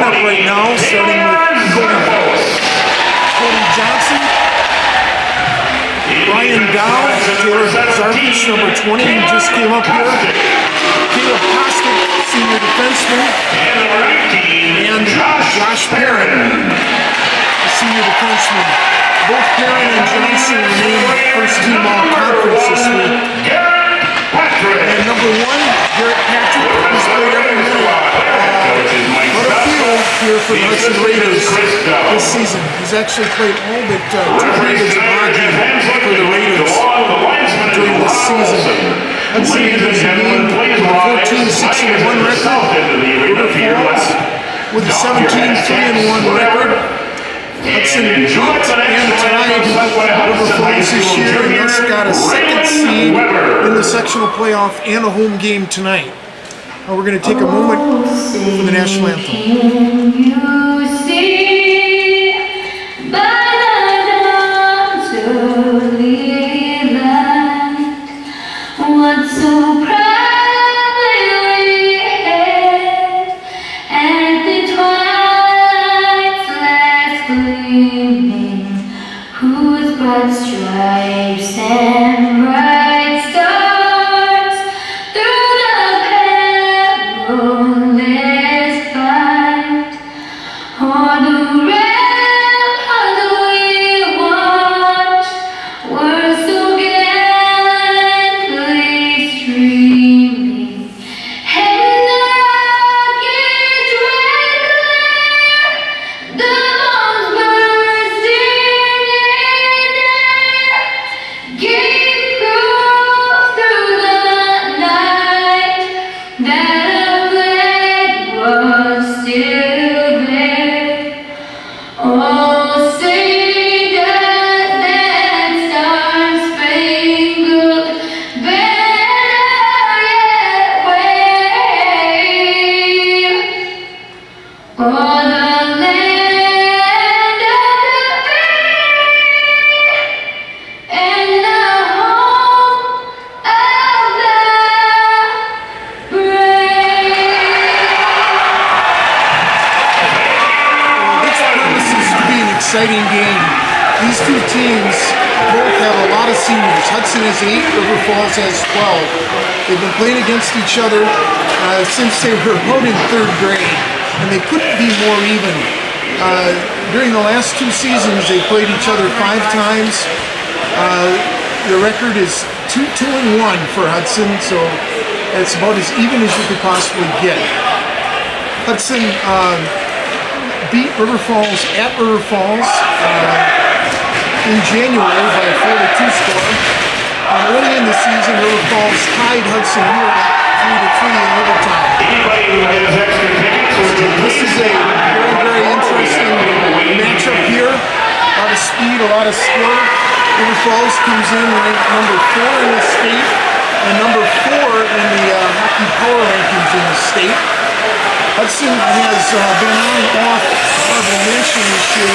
warm-up right now, starting with Cody Johnson, Ryan Dow, Taylor Zarkish, number 20, who just came up here, Caleb Kostick, senior defenseman, and Josh Perrin, senior defenseman. Both Perrin and Johnson are named first-team all-conference this week. And number 1, Garrett Patrick, who's played every minute but a field here for the Hudson Raiders this season. He's actually played all but 2 periods of hockey for the Raiders during this season. Hudson enters the game with a 14-6-1 record. River Falls with a 17-3-1 record. Hudson beat and tied River Falls this year and thus got a second seed in the sectional playoff and a home game tonight. We're going to take a moment for the national anthem. Stripes and bright stars through the perilous fight, o'er the ramparts we watched were so gallantly streaming, and the rocket's red glare, the bombs bursting gave proof through the night that a flag was still there. Oh, say does that star-spangled banner yet wave o'er the land of the free and the home of the This promises to be an exciting game. These two teams both have a lot of seniors. Hudson has 8, River Falls has 12. They've been playing against each other since they were out in 3rd grade, and they couldn't be more even. During the last 2 seasons, they played each other 5 times. The record is 2-1 for Hudson, so it's about as even as you could possibly get. Hudson beat River Falls at River Falls in January by a 4-2 score. Early in the season, River Falls tied Hudson here 3-3 in overtime. This is a very, very interesting matchup here. A lot of speed, a lot of skill. River Falls comes in ranked number 4 in the state and number 4 in the hockey power rankings in the state. Hudson has been on and off honorable mention this year,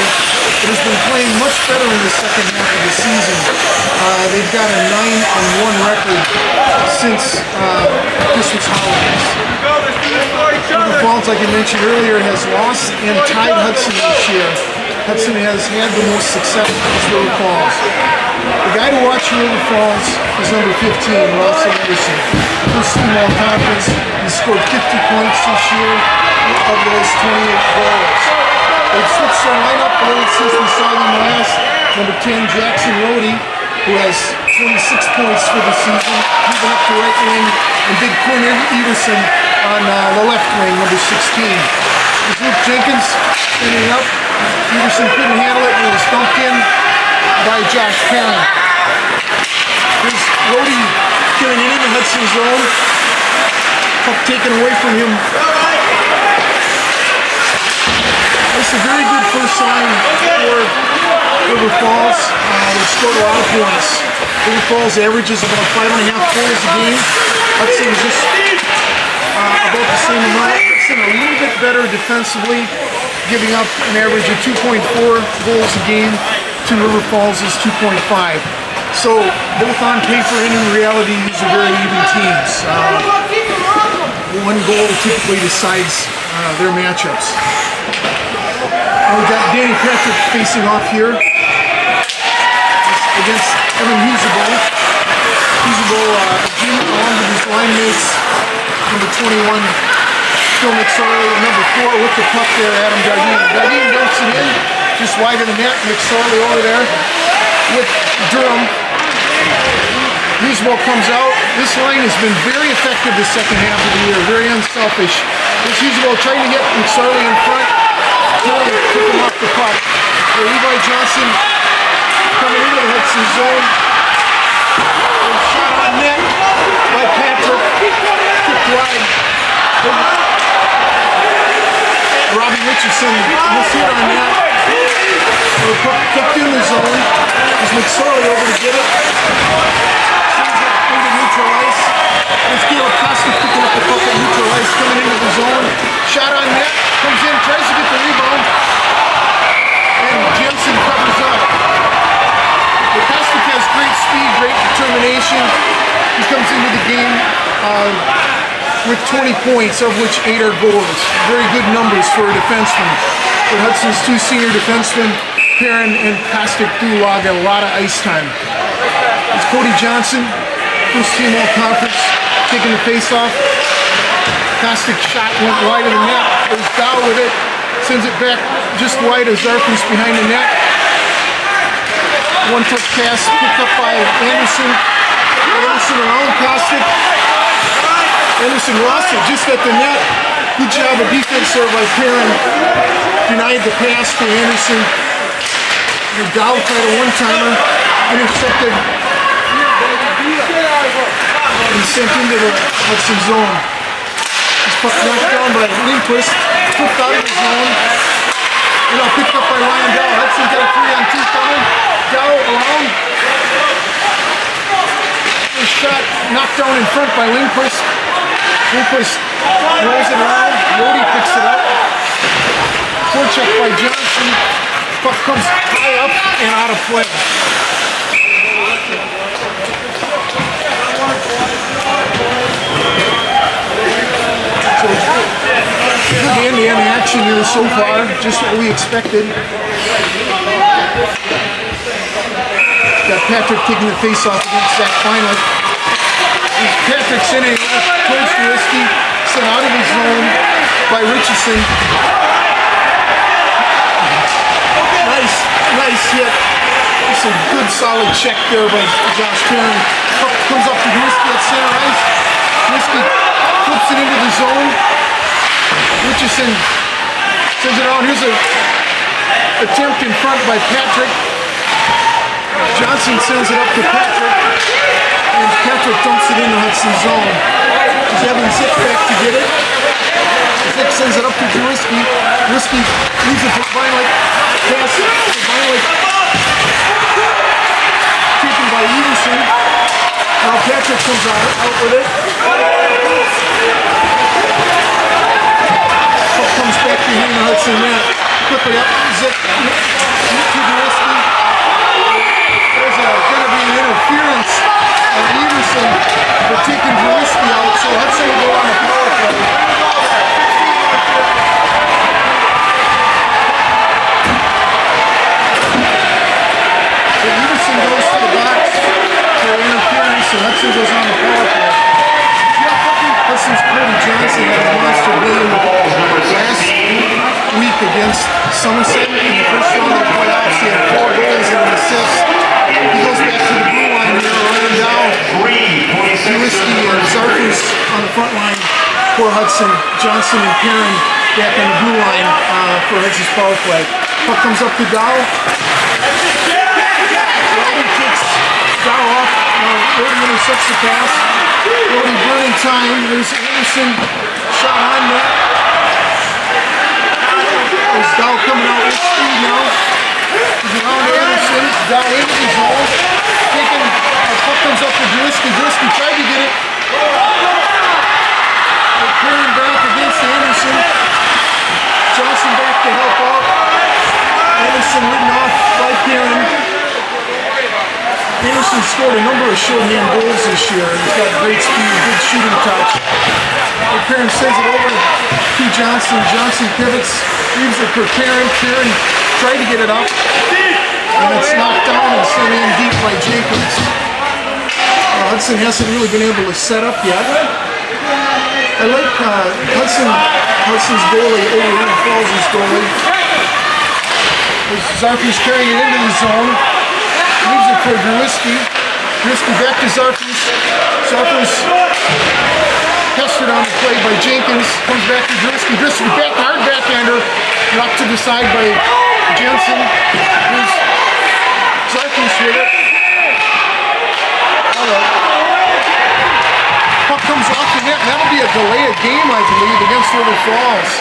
but has been playing much better in the second half of the season. They've got a 9-1 record since Christmas holidays. River Falls, like I mentioned earlier, has lost and tied Hudson this year. Hudson has had the most success against River Falls. The guy to watch in River Falls is number 15, Ross Anderson. First-team all-conference. He scored 50 points this year of those 28 goals. They've switched their lineup a little since we saw them last. Number 10, Jackson Rohde, who has 26 points for the season, moving up to right wing, and big Corner Everson on the left wing, number 16. There's Luke Jenkins standing up. Everson couldn't handle it and was dumped in by Josh Perrin. There's Rohde carrying it into Hudson's zone. Puck taken away from him. That's a very good first sign for River Falls. They've scored a lot of points. River Falls averages about 5.5 goals a game. Hudson is just about the same amount. Hudson a little bit better defensively, giving up an average of 2.4 goals a game to River Falls is 2.5. So both on paper and in reality, these are very even teams. One goal typically decides their matchups. And we got Danny Patrick facing off here against Evan Husable. Husable, agreement along with his line mates, number 21, Phil McSorley, and number 4 with the puck there, Adam Jardine. Jardine dumps it in, just wide of the net. McSorley over there with Durham. Husable comes out. This line has been very effective the second half of the year, very unselfish. This Husable trying to get McSorley in front. Durham took him off the puck. So Levi Johnson coming into the Hudson zone. Shot on net by Patrick. Kicked wide. Robbie Richardson mishit on that. So the puck kept in the zone. There's McSorley over to get it. Sends it into neutral ice. There's Caleb Costa picking up the puck at neutral ice, coming into the zone. Shot on net. Comes in, tries to get the rebound. And Jensen covers up. Kostic has great speed, great determination. He comes into the game with 20 points, of which 8 are goals. Very good numbers for a defenseman. But Hudson's 2 senior defensemen, Perrin and Kostic, do log a lot of ice time. It's Cody Johnson, first team all conference, taking the face-off. Kostic shot went wide of the net. There's Dow with it, sends it back just wide of Zarfus behind the net. One touch pass picked up by Anderson. Anderson around Kostic. Anderson lost it just at the net. Good job of defense there by Perrin. Denied the pass to Anderson. The Dow tried a one-timer. Intercepted. And sent into the Hudson zone. This puck knocked down by Lindquist. Flipped out of the zone. And now picked up by Ryan Dow. Hudson got a 3-on-2 coming. Dow around. His shot knocked down in front by Lindquist. Lindquist rolls it around. Rody picks it up. Forecheck by Johnson. Puck comes high up and out of play. So good hand-to-hand action here so far. Just what we expected. Got Patrick taking the face-off against Zach Feinlich. Patrick's in a left towards Risky, sent out of his zone by Richardson. Nice hit. Just a good solid check there by Josh Perrin. Puck comes up to Risky at center ice. Risky flips it into the zone. Richardson sends it on. Here's an attempt in front by Patrick. Johnson sends it up to Patrick, and Patrick dumps it in the Hudson zone. He's having Zick back to get it. Zick sends it up to Risky. Risky leaves it for Feinlich. Pass to Feinlich. Taken by Everson. Now Patrick comes out with it. Puck comes back behind the Hudson net. Quickly up, Zick to Risky. There's going to be an interference on Everson for taking Risky out, so Hudson will go on a power play. So Everson goes to the box for interference, and Hudson goes on the power play. Hudson's Cody Johnson had a monster game last week against Somerset in the first round of the playoffs. He had 4 goals and an assist. He goes back to the blue line here, running down. Risky and Zarfus on the front line for Hudson. Johnson and Perrin back on the blue line for Hudson's power play. Puck comes up to Dow. Rowdy takes Dow off. Rowdy intercepts the pass. Rowdy burning time. There's Anderson. Shot on net. There's Dow coming out with speed now. He's around Anderson. Dow into the zone. Taking. Puck comes up to Drisky. Drisky tried to get it. Perrin back against Anderson. Johnson back to help out. Anderson ridden off by Perrin. Anderson scored a number of shorthand goals this year. He's got great speed, good shooting touch. Perrin sends it over to Johnson. Johnson pivots, leaves it for Perrin. Perrin tried to get it up, and it's knocked down and sent in deep by Jenkins. Hudson hasn't really been able to set up yet. I like Hudson's goalie over Falls' goalie. Zarfus carrying it into the zone. Leaves it for Drewski. Drewski back to Zarfus. Zarfus tested on the play by Jenkins. Comes back to Drewski. Drewski back, hard backhander. Knocked to the side by Jensen. Here's Zarfus with it. Puck comes off the net. That'll be a delay of game, I believe, against River Falls.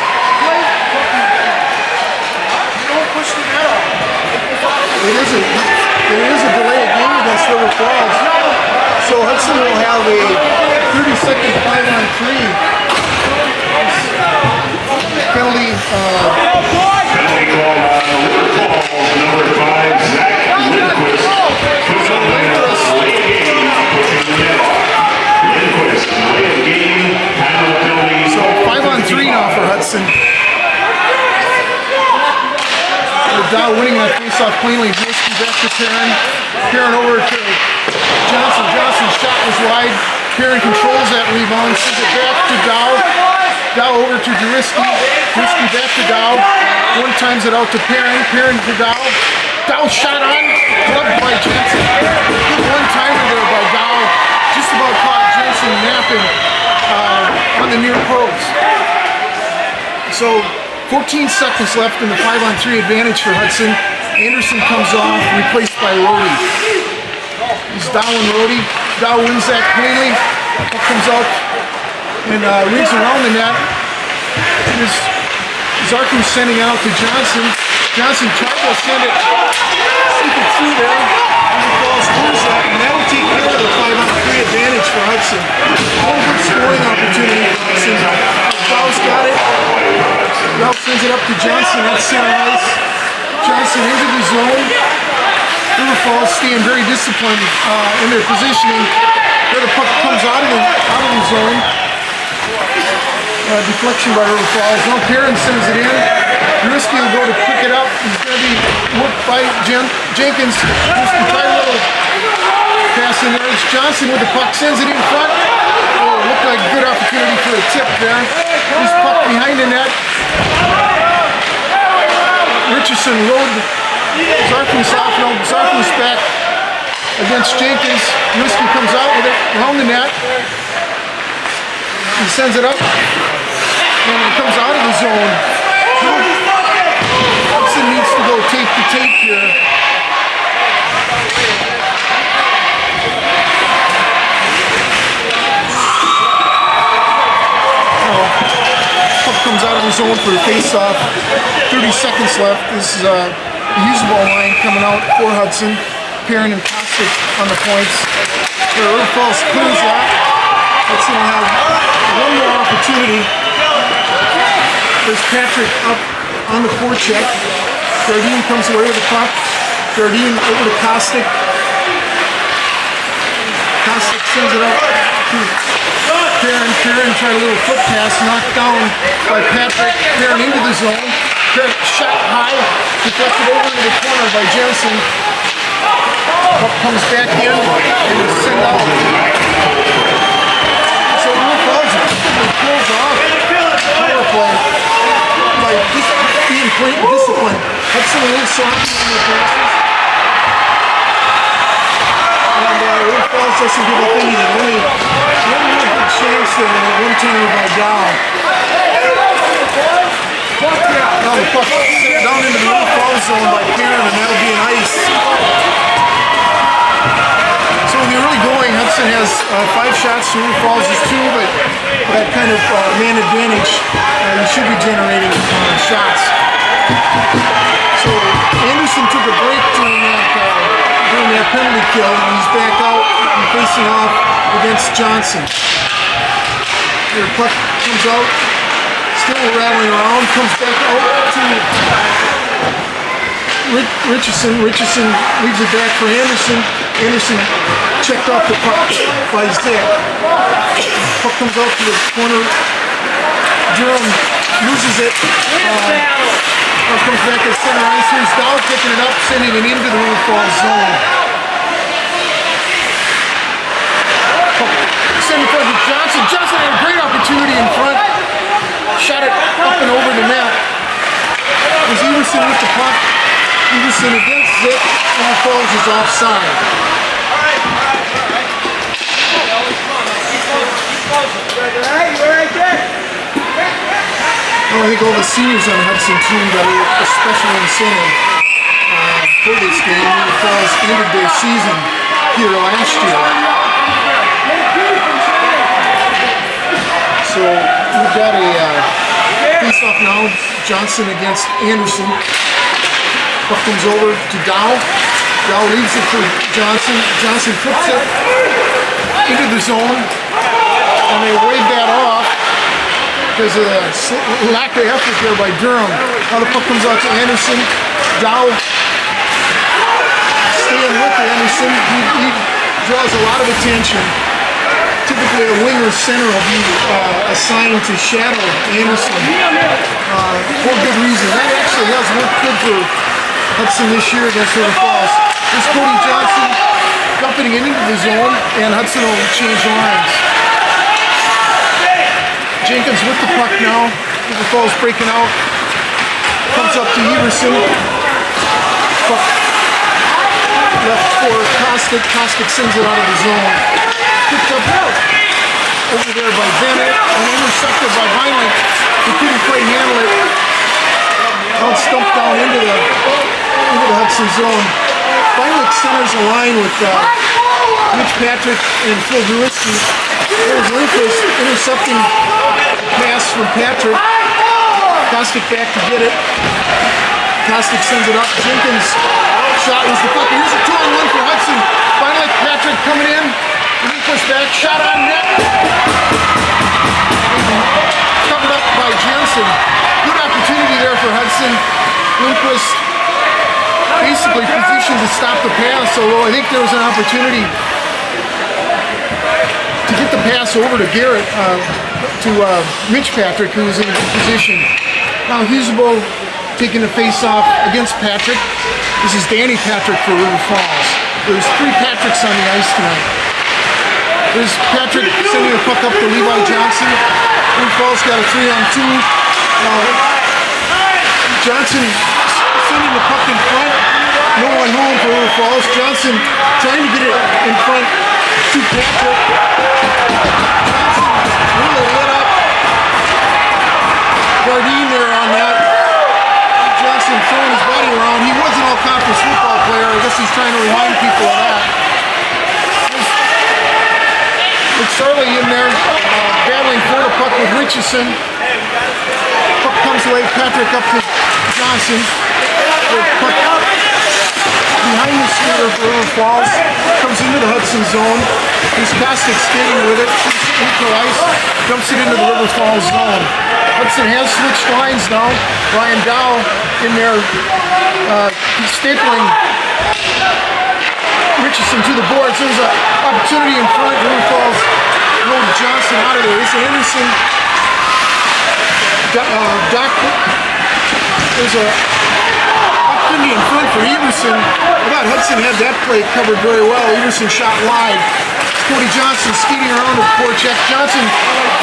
Don't push the net off. It is a delay of game against River Falls. So Hudson will have a 30-second 5-on-3 penalty. Penalty call on River Falls, number 5, Zach Lindquist. Puts on the late game, pushing the net off. Lindquist, late game, penalty. So 5-on-3 now for Hudson. Dow winning that face-off cleanly. Whiskey back to Perrin. Perrin over to Johnson. Johnson's shot was wide. Perrin controls that rebound. Sends it back to Dow. Dow over to Drewski. Drewski back to Dow. One times it out to Perrin. Perrin to Dow. Dow shot on. Gloved by Jensen. Good one-timer there by Dow. Just about caught Jensen napping on the near post. So 14 seconds left in the 5-on-3 advantage for Hudson. Anderson comes off, replaced by Rody. He's Dow and Rody. Dow wins that cleanly. Puck comes out and rings around the net. Here's Zarkin sending out to Johnson. Johnson tried to send it, sneak it through there. River Falls clears that, and that'll take care of the 5-on-3 advantage for Hudson. One good scoring opportunity for Hudson. Dow's got it. Dow sends it up to Johnson. That's center ice. Johnson into the zone. River Falls staying very disciplined in their positioning. Where the puck comes out of the zone. Deflection by River Falls. Now Perrin sends it in. Drewski will go to pick it up. He's going to be worked by Jenkins. Drewski try a little pass in there. It's Johnson with the puck. Sends it in front. Oh, looked like a good opportunity for a tip there. He's puck behind the net. Richardson rode Zarfus off. Now Zarfus back against Jenkins. Drewski comes out with it around the net. He sends it up. And it comes out of the zone. Hudson needs to go tape to tape here. Puck comes out of the zone for the face-off. 30 seconds left. This is a usable line coming out for Hudson. Perrin and Kostic on the points. River Falls clears that. Hudson will have one more opportunity. There's Patrick up on the forecheck. Jardine comes away with the puck. Jardine over to Kostic. Kostic sends it up to Perrin. Perrin tried a little foot pass, knocked down by Patrick. Perrin into the zone. Perrin shot high, deflected over into the corner by Jensen. Puck comes back in and is sent out. So River Falls pulls off power play by being disciplined. Hudson a little sloppy on their passes. And River Falls doesn't give up anything. Only one good chance there, and one timer by Dow. Now the puck sent down into the River Falls zone by Perrin, and that'll be an ice. So when you're really going, Hudson has 5 shots to River Falls is 2, but that kind of man advantage, you should be generating shots. So Anderson took a break during that penalty kill, and he's back out and facing off against Johnson. Here, puck comes out, still rattling around, comes back out to Richardson. Richardson leaves it back for Anderson. Anderson checked off the puck by Zach. Puck comes out to the corner Durham loses it. Comes back to center ice. Here's Dow picking it up, sending it into the River Falls zone. Sending it to Johnson. Johnson had a great opportunity in front. Shot it up and over the net. It was Everson with the puck. Everson against it. River Falls is offside. Well, I think all the seniors on the Hudson team got a special incentive for this game. River Falls ended their season here last year. So we've got a face-off now. Johnson against Anderson. Puck comes over to Dow. Dow leaves it for Johnson. Johnson puts it into the zone, and they wave that off because of the lack of effort there by Durham. Now the puck comes out to Anderson. Dow staying with Anderson. He draws a lot of attention. Typically a winger center will be assigned to shadow Anderson for good reason. That actually has worked good for Hudson this year against River Falls. Here's Cody Johnson dumping it into the zone, and Hudson will change lines. Jenkins with the puck now. River Falls breaking out. Comes up to Everson. Puck left for Kostic. Kostic sends it out of the zone. Picked up over there by Bennett and intercepted by Heinrich. He couldn't quite handle it. Now it's stumped down into the Hudson zone. Heinrich centers a line with Mitch Patrick and Phil Gruiski. There's Lindquist intercepting pass from Patrick. Kostic back to get it. Kostic sends it up. Jenkins shot was the puck. Here's a 2-on-1 for Hudson. Finally Patrick coming in. Lindquist back. Shot on net. Covered up by Jensen. Good opportunity there for Hudson. Lindquist basically positioned to stop the pass, although I think there was an opportunity to get the pass over to Garrett, to Mitch Patrick, who was in position. Now Husebo taking the face off against Patrick. This is Danny Patrick for River Falls. There's 3 Patricks on the ice tonight. There's Patrick sending the puck up to Levi Johnson. River Falls got a 3-on-2. Johnson sending the puck in front. No one home for River Falls. Johnson trying to get it in front to Patrick. Johnson really lit up Gardine there on that. Johnson throwing his body around. He was an all-conference football player. I guess he's trying to remind people of that. It's Charlie in there battling for the puck with Richardson. Puck comes away. Patrick up to Johnson. Puck behind the skater for River Falls. Comes into the Hudson zone. He's Kostic skating with it. Neutral ice. Dumps it into the River Falls zone. Hudson has switched lines now. Ryan Dow in there. He's stapling Richardson to the boards. There's an opportunity in front. River Falls rolled Johnson out of there. It's Anderson. There's a opportunity in front for Everson. I thought Hudson had that play covered very well. Everson shot wide. Cody Johnson skating around with forecheck. Johnson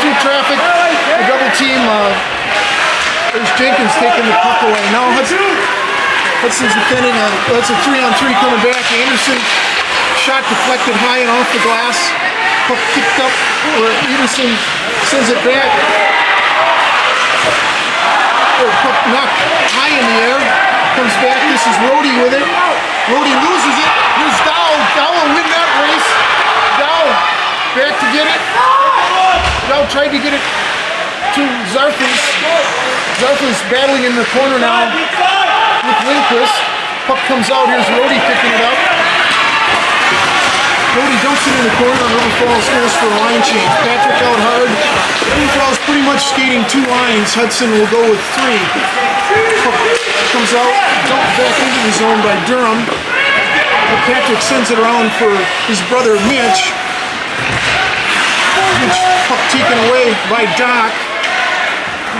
through traffic. A double team. There's Jenkins taking the puck away. Now Hudson's defending. That's a 3-on-3 coming back. Anderson shot deflected high and off the glass. Puck kicked up. Everson sends it back. Puck knocked high in the air. Comes back. This is Rhodey with it. Rhodey loses it. Here's Dow. Dow will win that race. Dow back to get it. Dow tried to get it to Zarfis. Zarfis battling in the corner now with Lindquist. Puck comes out. Here's Rhodey picking it up. Rhodey dumps it in the corner. River Falls goes for a line change. Patrick out hard. River Falls pretty much skating 2 lines. Hudson will go with 3. Puck comes out. Dumped back into the zone by Durham. Patrick sends it around for his brother Mitch. Mitch puck taken away by Doc.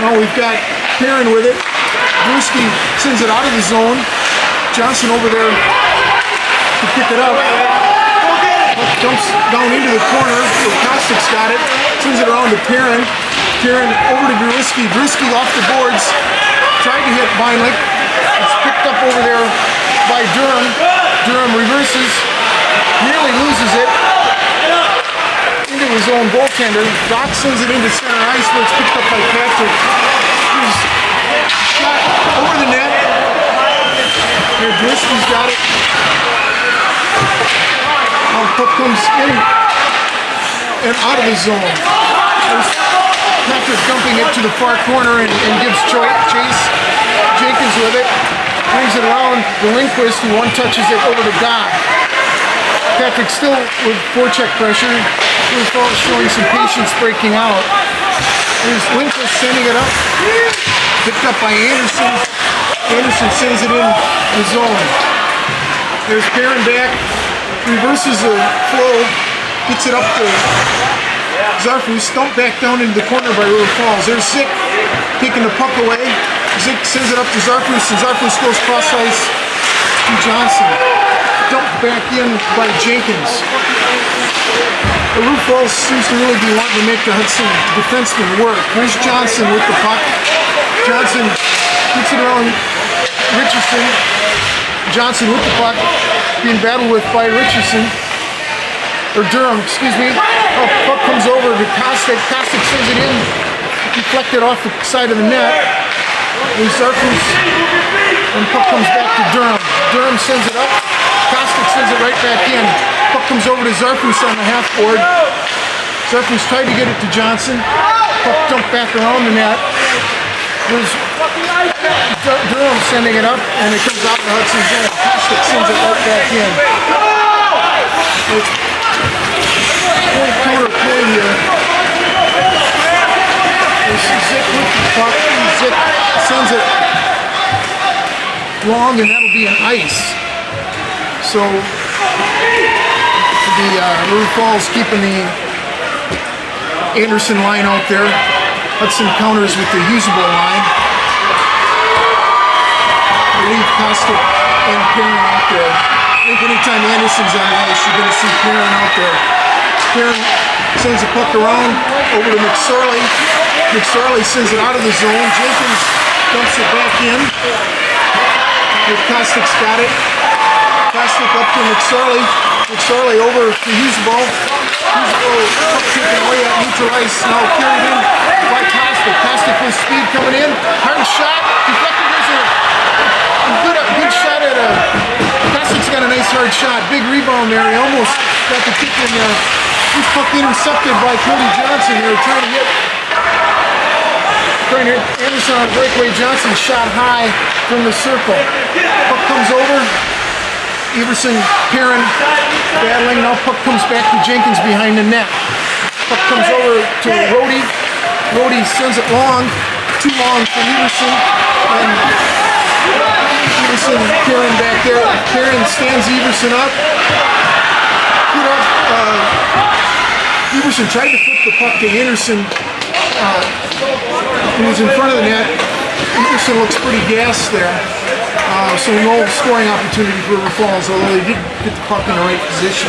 Now we've got Perrin with it. Drewski sends it out of the zone. Johnson over there to pick it up. Jumps down into the corner. So Kostic's got it. Sends it around to Perrin. Perrin over to Drewski. Drewski off the boards. Tried to hit Beinlich. It's picked up over there by Durham. Durham reverses. Nearly loses it. Into his own goaltender. Doc sends it into center ice where it's picked up by Patrick. He's shot over the net. Here, Drewski's got it. Now the puck comes in and out of the zone. There's Patrick dumping it to the far corner and gives Chase Jenkins with it. Brings it around to Lindquist, who one-touches it over to Doc. Patrick still with forecheck pressure. Falls showing some patience breaking out. There's Lindquist sending it up. Picked up by Anderson. Anderson sends it in the zone. There's Perrin back. Reverses the flow. Gets it up to Zarfus. Stumped back down into the corner by River Falls. There's Zick taking the puck away. Zick sends it up to Zarfus, and Zarfus goes cross ice to Johnson. Dumped back in by Jenkins. The River Falls seems to really be wanting to make the Hudson defenseman work. Here's Johnson with the puck. Johnson gets it around Richardson. Johnson with the puck, being battled with by Richardson. Or Durham, excuse me. Oh, puck comes over to Kostic. Kostic sends it in. Deflected off the side of the net. There's Zarfus. And puck comes back to Durham. Durham sends it up. Kostic sends it right back in. Puck comes over to Zarfus on the half board. Zarfus tried to get it to Johnson. Puck dumped back around the net. There's Durham sending it up, and it comes out to Hudson. Kostic sends it right back in. It's counter play here. There's Zick with the puck. Zick sends it long, and that'll be an ice. So the River Falls keeping the Anderson line out there. Hudson counters with the usable line. They leave Kostic and Perrin out there. I think anytime Anderson's on the ice, you're going to see Perrin out there. Perrin sends the puck around over to McSorley. McSorley sends it out of the zone. Jenkins dumps it back in. Kostic's got it. Kostic up to McSorley. McSorley over to Huseball. Huseball taken away at neutral ice. Now carried in by Kostic. Kostic with speed coming in. Hard shot. Deflected. There's a good shot at Kostic's got a nice hard shot. Big rebound there. He almost got the kick in there. This puck intercepted by Cody Johnson here. Trying to hit Anderson on breakaway. Johnson shot high from the circle. Puck comes over. Everson, Perrin battling. Now puck comes back to Jenkins behind the net. Puck comes over to Rhodey. Rhodey sends it long. Too long for Everson. And Everson, Perrin back there. Perrin stands Everson up. Put up. Everson tried to flip the puck to Anderson. He was in front of the net. Everson looks pretty gassed there. So no scoring opportunity for River Falls, although they did get the puck in the right position.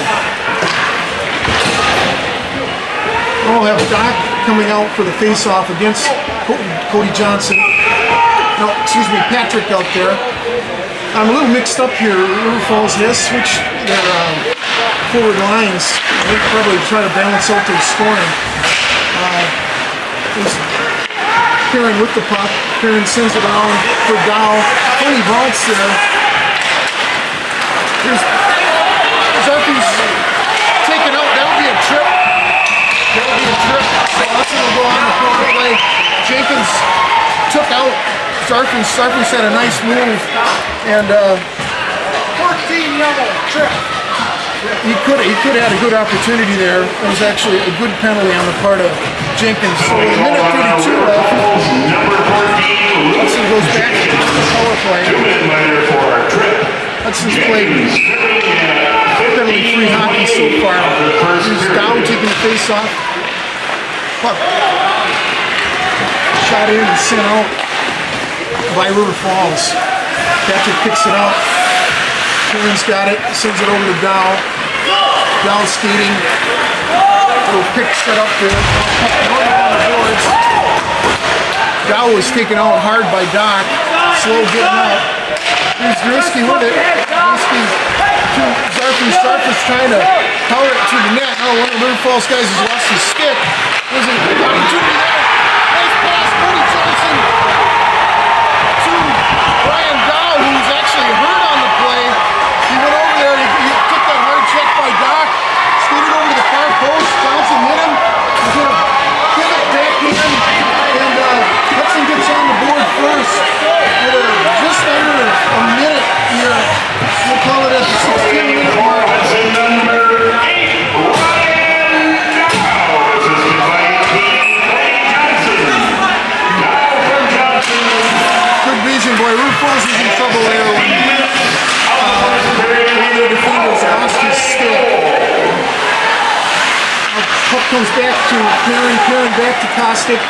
We'll have Doc coming out for the face-off against Cody Johnson. No, excuse me, Patrick out there. I'm a little mixed up here. River Falls has switched their forward lines. They probably try to balance out their scoring. Perrin with the puck. Perrin sends it around for Dow. Funny bounce there. Here's Zarfus taken out. That would be a trip. That would be a trip. So Hudson will go on the power play. Jenkins took out Zarfus. Zarfus had a nice move. And 14 yellow trip. He could have had a good opportunity there. It was actually a good penalty on the part of Jenkins. So with a minute 32 left, Hudson goes back to the power play. Hudson's played penalty-free hockey so far. He's down taking the face off. Puck. shot in and sent out by River Falls. Patrick picks it up. Kieran's got it, sends it over to Dow. Dow skating. Little pick set up there. One on the boards. Dow was taken out hard by Doc. Slow getting up. Here's Drisky with it. Drisky to Zarfus. Zarfus trying to power it to the net. Oh, one of the River Falls guys has lost his stick. There's an opportunity there. Nice pass, Cody Johnson to Brian Dow, who's actually hurt on the play. He went over there, he took that hard check by Doc, skated over to the far post. Johnson hit him. He's going to pivot backhand, and Hudson gets on the board first with just under a minute here. We'll call it at the 16-minute mark. Hudson number 8, Ryan Dow, assisted by 18, Johnson. Dow from Johnson. Good vision, boy. River Falls was in trouble there when one of the defenders lost his stick. Puck comes back to Kieran. Kieran back to Kostic.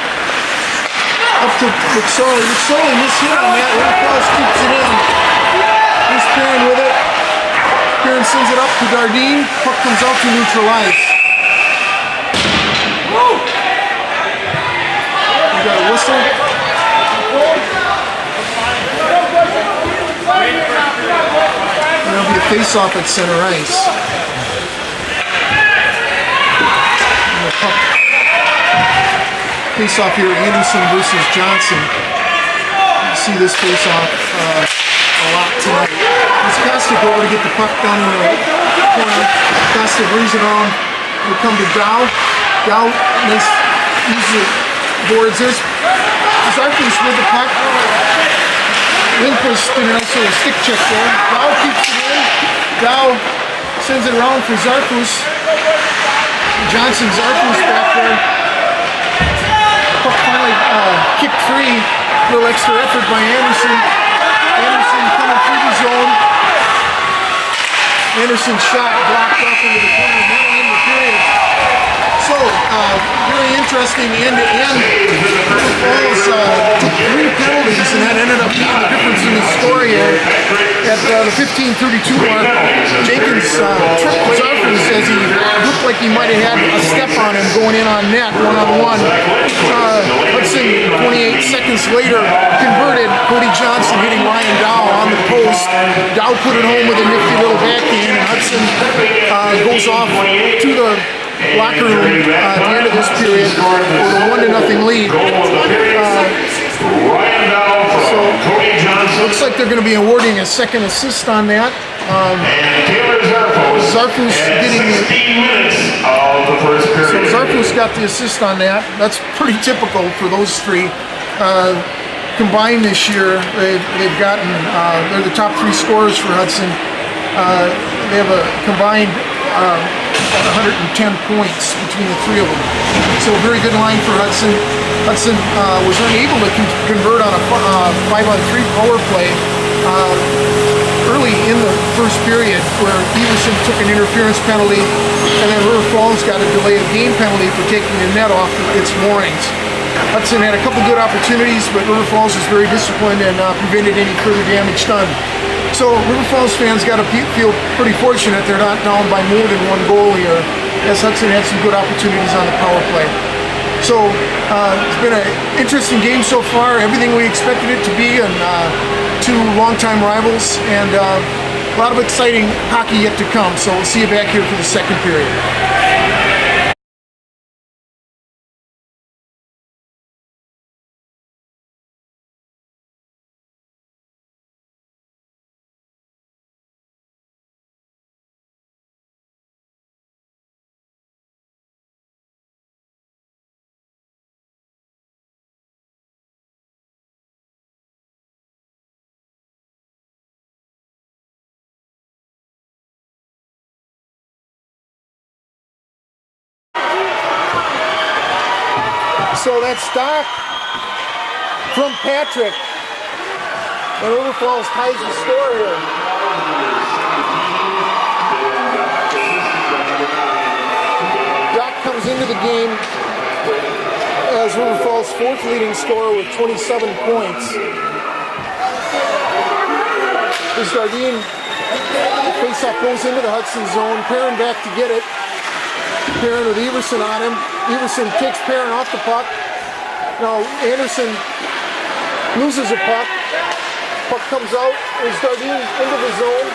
Up to McSorley. McSorley mishit on that. River Falls keeps it in. Here's Kieran with it. Kieran sends it up to Dardine. Puck comes out to neutral ice. We got a whistle. There'll be a face-off at center ice. And the puck face-off here, Anderson versus Johnson. You see this face-off a lot tonight. It's Kostic over to get the puck down in the corner. Kostic brings it on. We come to Dow. Dow nice, uses the boards. There's Zarfus with the puck. Lindquist did a nice little stick check there. Dow keeps it in. Dow sends it around for Zarfus. Johnson, Zarfus back there. Puck finally kicked free. A little extra effort by Anderson. Anderson coming through the zone. Anderson's shot blocked up into the corner. Now in the period. So, very interesting end-to-end. River Falls took 3 penalties, and that ended up being the difference in the score here. At the 15:32 mark, Jenkins tripped Zarfus as he looked like he might have had a step on him going in on net, one-on-one. Hudson, 28 seconds later, converted. Cody Johnson hitting Ryan Dow on the post. Dow put it home with a nifty little backhand, and Hudson goes off to the locker room at the end of this period with a 1-0 lead. So looks like they're going to be awarding a second assist on that. Zarfus getting the 16 minutes of the first period. So Zarfus got the assist on that. That's pretty typical for those three. Combined this year, they've gotten they're the top 3 scorers for Hudson. They have a combined 110 points between the 3 of them. So a very good line for Hudson. Hudson was unable to convert on a 5-on-3 power play early in the first period, where Everson took an interference penalty, and then River Falls got a delay of game penalty for taking the net off its moorings. Hudson had a couple good opportunities, but River Falls was very disciplined and prevented any further damage done. So River Falls fans got to feel pretty fortunate they're not down by more than 1 goal here, as Hudson had some good opportunities on the power play. So it's been an interesting game so far, everything we expected it to be, and 2 longtime rivals, and a lot of exciting hockey yet to come. So we'll see you back here for the second period. So that's Doc from Patrick. And River Falls ties the score here. Doc comes into the game has River Falls' fourth leading scorer with 27 points. This Dardine face-off goes into the Hudson zone. Perrin back to get it. Perrin with Everson on him. Everson kicks Perrin off the puck. Now Anderson loses a puck. Puck comes out. There's Dardine into the zone.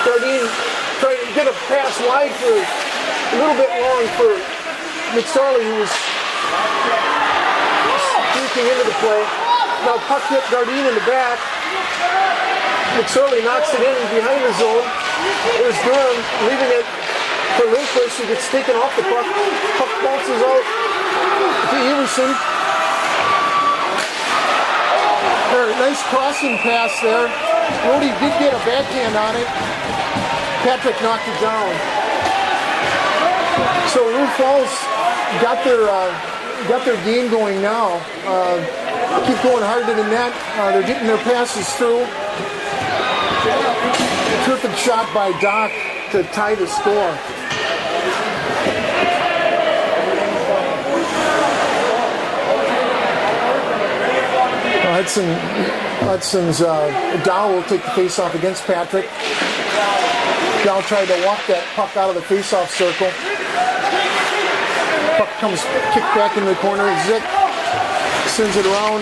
Dardine trying to get a pass wide for a little bit long for McSorley, who was sneaking into the play. Now puck hit Dardine in the back. McSorley knocks it in behind the zone. There's Durham leaving it for Lindquist, who gets taken off the puck. Puck bounces out to Everson. Nice crossing pass there. Rody did get a backhand on it. Patrick knocked it down. So River Falls got their game going now. Keep going hard to the net. They're getting their passes through. Terrific shot by Doc to tie the score. Hudson's Dow will take the face-off against Patrick. Dow tried to walk that puck out of the face-off circle. Puck comes kicked back into the corner. Zick sends it around.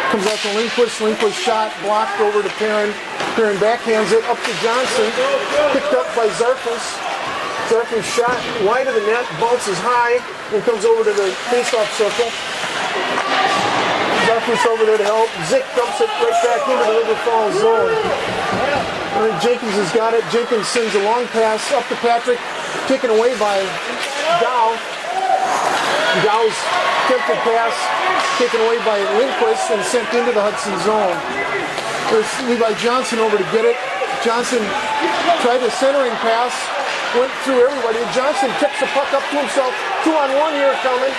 Comes out to Lindquist. Lindquist shot blocked over to Perrin. Perrin backhands it up to Johnson. Picked up by Zarfus. Zarfus shot wide of the net, bounces high, and comes over to the face-off circle. Zarfus over there to help. Zick dumps it right back into the River Falls zone. Jenkins has got it. Jenkins sends a long pass up to Patrick, taken away by Dow. Dow's attempted pass taken away by Lindquist and sent into the Hudson zone. There's Levi Johnson over to get it. Johnson tried a centering pass, went through everybody. Johnson tips the puck up to himself. 2-on-1 here coming.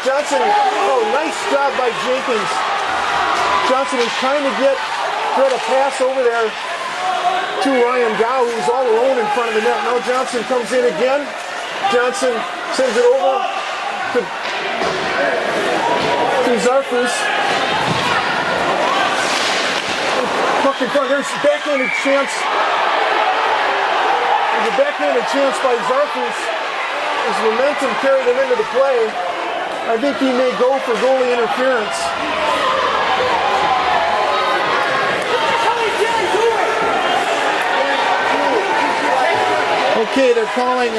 Johnson, oh, nice job by Jenkins. Johnson is trying to get a pass over there to Ryan Dow, who's all alone in front of the net. Now Johnson comes in again. Johnson sends it over to Zarfus. Puck in front. There's a backhanded chance. There's a backhanded chance by Zarfus. His momentum carried him into the play. I think he may go for goalie interference. Okay, they're calling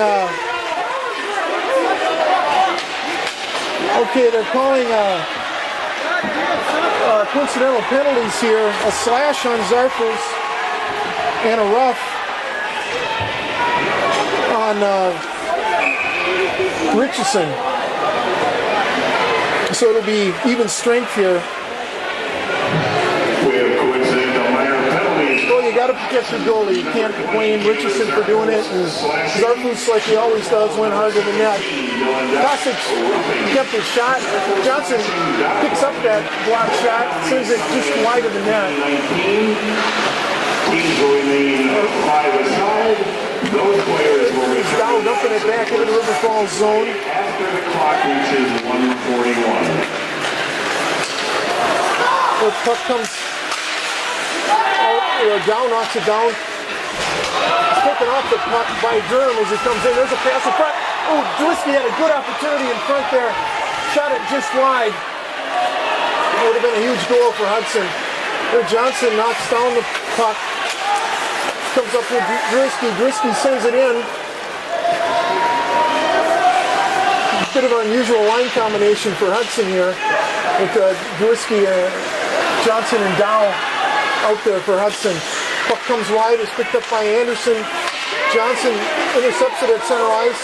coincidental penalties here. A slash on Zarfus and a rough on Richardson. So it'll be even strength here. We have coincidental minor penalties. Well, you got to protect your goalie. You can't blame Richardson for doing it. And Zarfus, like he always does, went hard to the net. Kosic kept his shot. Johnson picks up that block shot, sends it just wide of the net. Teams will remain 5-aside. Those players will return. Dow dumping it back into the River Falls zone. After the clock reaches 1:41. The puck comes out. Dow knocks it down. It's taken off the puck by Durham as it comes in. There's a pass in front. Oh, Drisky had a good opportunity in front there. Shot it just wide. It would have been a huge goal for Hudson. There Johnson knocks down the puck. Comes up with Drisky. Drisky sends it in. A bit of an unusual line combination for Hudson here. With Drisky, Johnson, and Dow out there for Hudson. Puck comes wide. It's picked up by Anderson. Johnson intercepts it at center ice.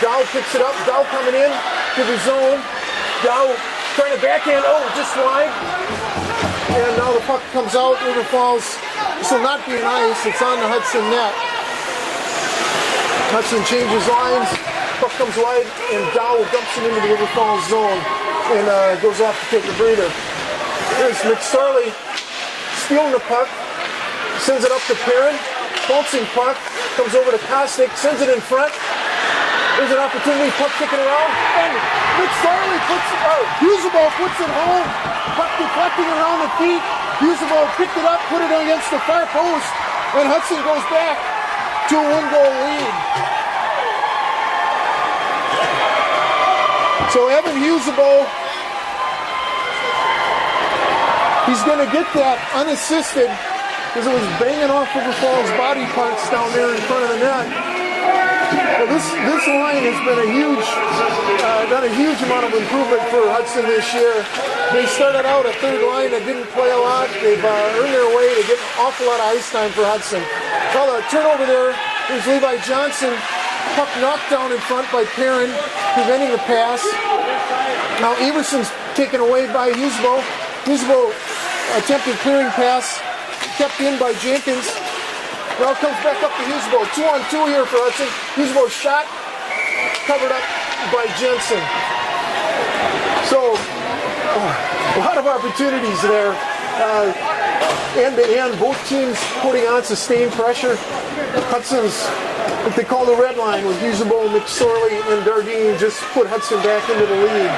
Dow picks it up. Dow coming in to the zone. Dow trying to backhand. Oh, just wide. And now the puck comes out. River Falls. This will not be an ice. It's on the Hudson net. Hudson changes lines. Puck comes wide, and Dow dumps it into the River Falls zone and goes off to take a breather. There's McSorley stealing the puck. Sends it up to Perrin. Bouncing puck. Comes over to Kostic. Sends it in front. There's an opportunity, puck kicking around, and McSorley Husabo puts it home. Puck deflecting around the feet. Husabo picked it up, put it against the far post, and Hudson goes back to a 1-goal lead. So Evan Husabo, he's going to get that unassisted because it was banging off River Falls body parts down there in front of the net. Well, this line has been done a huge amount of improvement for Hudson this year. They started out a third line that didn't play a lot. They've earned their way to get an awful lot of ice time for Hudson. Well, the turnover there. There's Levi Johnson. Puck knocked down in front by Perrin, preventing the pass. Now Everson's taken away by Husabo. Husabo attempted clearing pass, kept in by Jenkins. Now comes back up to Husabo. 2-on-2 here for Hudson. Husabo shot, covered up by Jensen. So, a lot of opportunities there. End to end, both teams putting on sustained pressure. Hudson's, what they call the red line, with Husabo, McSorley, and Dardine just put Hudson back into the lead.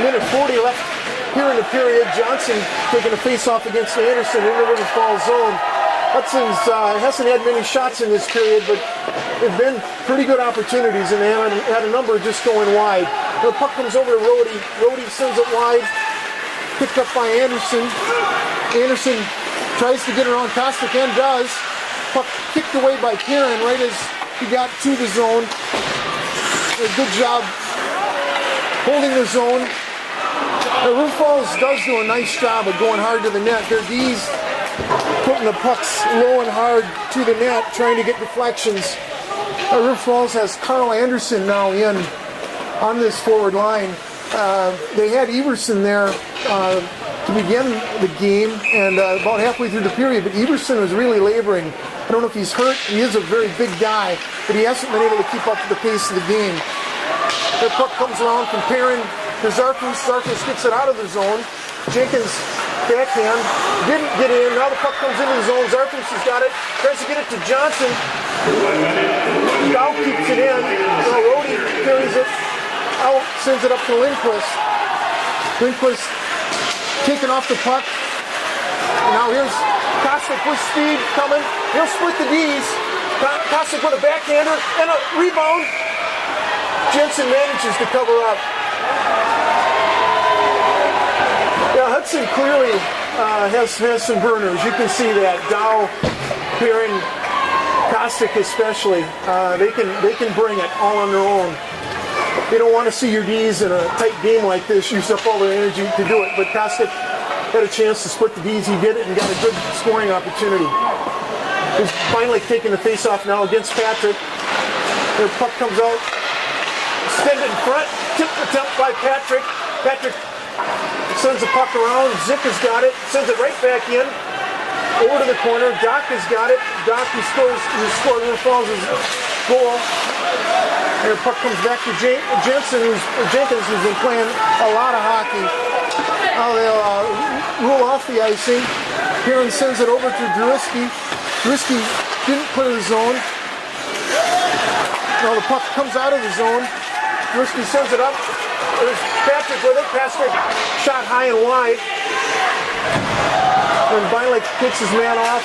Minute 40 left here in the period. Johnson taking a face-off against Anderson in the River Falls zone. Hudson's hasn't had many shots in this period, but they've been pretty good opportunities, and they had a number just going wide. The puck comes over to Rhodey. Rhodey sends it wide, picked up by Anderson. Anderson tries to get around Kostic and does. Puck kicked away by Kieran right as he got to the zone. A good job holding the zone. River Falls does do a nice job of going hard to the net. Their D's putting the pucks low and hard to the net, trying to get deflections. River Falls has Carl Anderson now in on this forward line. They had Everson there to begin the game and about halfway through the period, but Everson was really laboring. I don't know if he's hurt. He is a very big guy, but he hasn't been able to keep up to the pace of the game. The puck comes around from Perrin to Zarfus. Zarfus gets it out of the zone. Jenkins backhand didn't get in. Now the puck comes into the zone. Zarfus has got it. Tries to get it to Johnson. Dow keeps it in. Rhodey carries it out, sends it up to Lindquist. Lindquist taking off the puck. Now here's Kostic with speed coming. He'll split the D's. Kostic with a backhander and a rebound. Jensen manages to cover up. Yeah, Hudson clearly has some burners. You can see that. Dow, Perrin, Kostic especially. They can bring it all on their own. You don't want to see your D's in a tight game like this use up all their energy to do it, but Kostic had a chance to split the D's. He did it and got a good scoring opportunity. He's finally taking the face-off now against Patrick. Their puck comes out. Extended in front. Tipped attempt by Patrick. Patrick sends the puck around. Zick has got it. Sends it right back in. Over to the corner. Doc has got it. Doc who scored River Falls' goal. Their puck comes back to Jenkins, who's been playing a lot of hockey. Now they'll rule off the icing. Perrin sends it over to Druski. Druski didn't clear the zone. Now the puck comes out of the zone. Druski sends it up. There's Patrick with it. Patrick shot high and wide. And Bilek kicks his man off.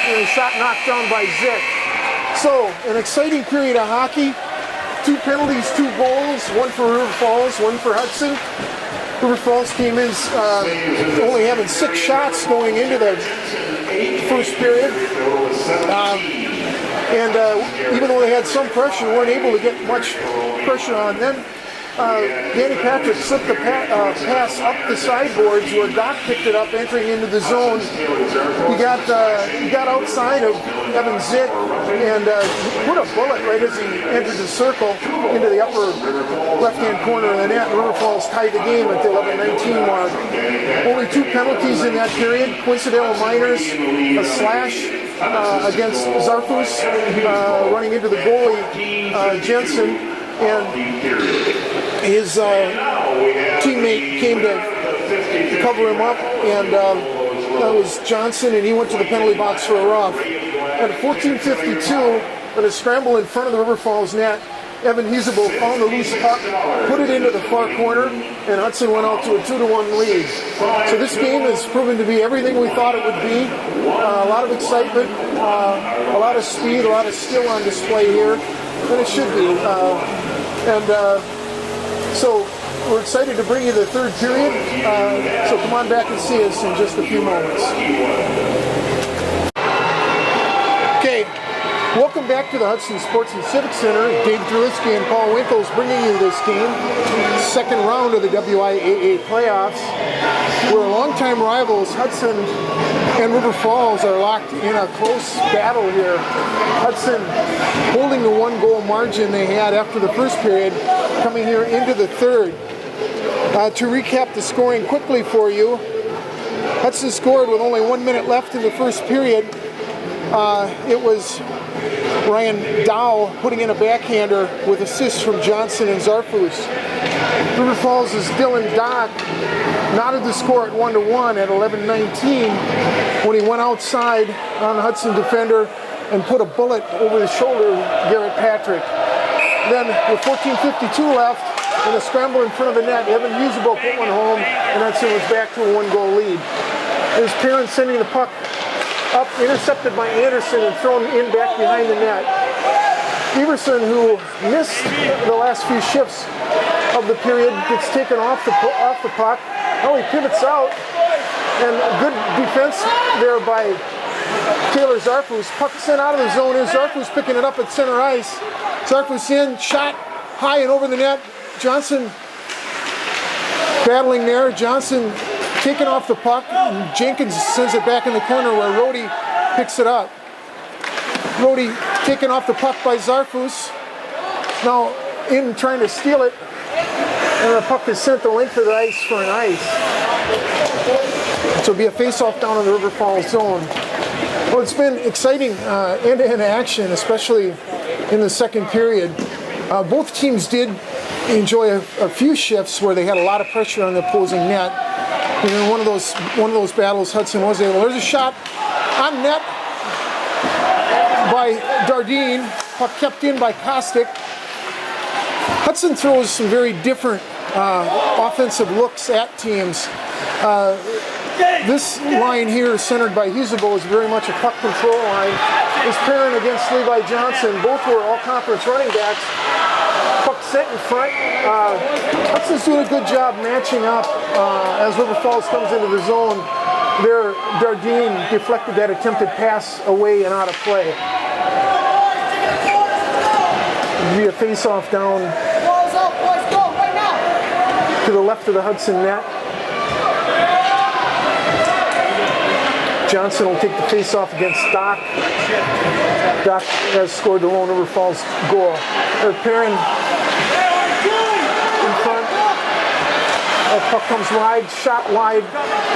And a shot knocked down by Zick. So, an exciting period of hockey. 2 penalties, 2 goals. One for River Falls, one for Hudson. River Falls came in only having 6 shots going into the first period. Even though they had some pressure, weren't able to get much pressure on them. Danny Patrick slipped the pass up the sideboards where Doc picked it up, entering into the zone. He got outside of Evan Zick and put a bullet right as he entered the circle into the upper left-hand corner of the net. River Falls tied the game at the 11:19 mark. Only 2 penalties in that period. Coincidental minors, a slash against Zarfus, running into the goalie, Jensen, and his teammate came to cover him up, and that was Johnson, and he went to the penalty box for a rough. At 14:52, On a scramble in front of the River Falls net, Evan Husebo found the loose puck, put it into the far corner, and Hudson went out to a 2-1 lead. So this game has proven to be everything we thought it would be. A lot of excitement, a lot of speed, a lot of skill on display here, and it should be. So we're excited to bring you the third period. So come on back and see us in just a few moments. Okay. Welcome back to the Hudson Sports and Civic Center. Dave Drewitsky and Paul Winkles bringing you this game. Second round of the WIAA playoffs. Where longtime rivals Hudson and River Falls are locked in a close battle here. Hudson holding the 1-goal margin they had after the first period, coming here into the third. To recap the scoring quickly for you, Hudson scored with only 1 minute left in the first period. It was Ryan Dow putting in a backhander with assists from Johnson and Zarfus. River Falls' Dylan Dock knotted the score at 1-1 at 11:19 when he went outside on the Hudson defender and put a bullet over the shoulder of Garrett Patrick. Then with 14:52 left in a scramble in front of the net, Evan Husebo put one home, and Hudson was back to a 1-goal lead. His parents sending the puck up, intercepted by Anderson and thrown in back behind the net. Everson, who missed the last few shifts of the period, gets taken off the puck. Oh, he pivots out, and good defense there by Taylor Zarfus. Puck sent out of the zone. Here's Zarfus picking it up at center ice. Zarfus in, shot high and over the net. Johnson battling there. Johnson taken off the puck, and Jenkins sends it back in the corner where Rhodey picks it up. Rhodey taken off the puck by Zarfus. Now in trying to steal it, and the puck is sent the length of the ice for an ice. So it'll be a face-off down in the River Falls zone. Well, it's been exciting end-to-end action, especially in the second period. Both teams did enjoy a few shifts where they had a lot of pressure on the opposing net. And in one of those battles, Hudson was able. There's a shot on net by Dardine. Puck kept in by Kostick. Hudson throws some very different offensive looks at teams. This line here, centered by Husebo, is very much a puck control line. Is pairing against Levi Johnson. Both were all-conference running backs. Puck set in front. Hudson's doing a good job matching up as River Falls comes into the zone. There, Dardine deflected that attempted pass away and out of play. It'll be a face-off down to the left of the Hudson net. Johnson will take the face-off against Doc. Doc has scored the lone River Falls goal. They're pairing in front. The puck comes wide, shot wide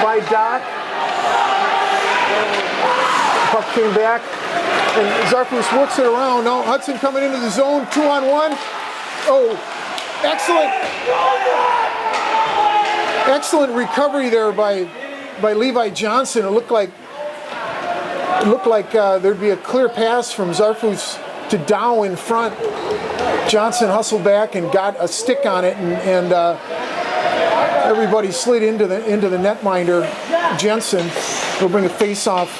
by Doc. Puck came back, and Zarfus works it around. Now Hudson coming into the zone, 2-on-1. Oh, excellent recovery there by Levi Johnson. It looked like there'd be a clear pass from Zarfus to Dow in front. Johnson hustled back and got a stick on it, and everybody slid into the netminder. Jensen will bring a face-off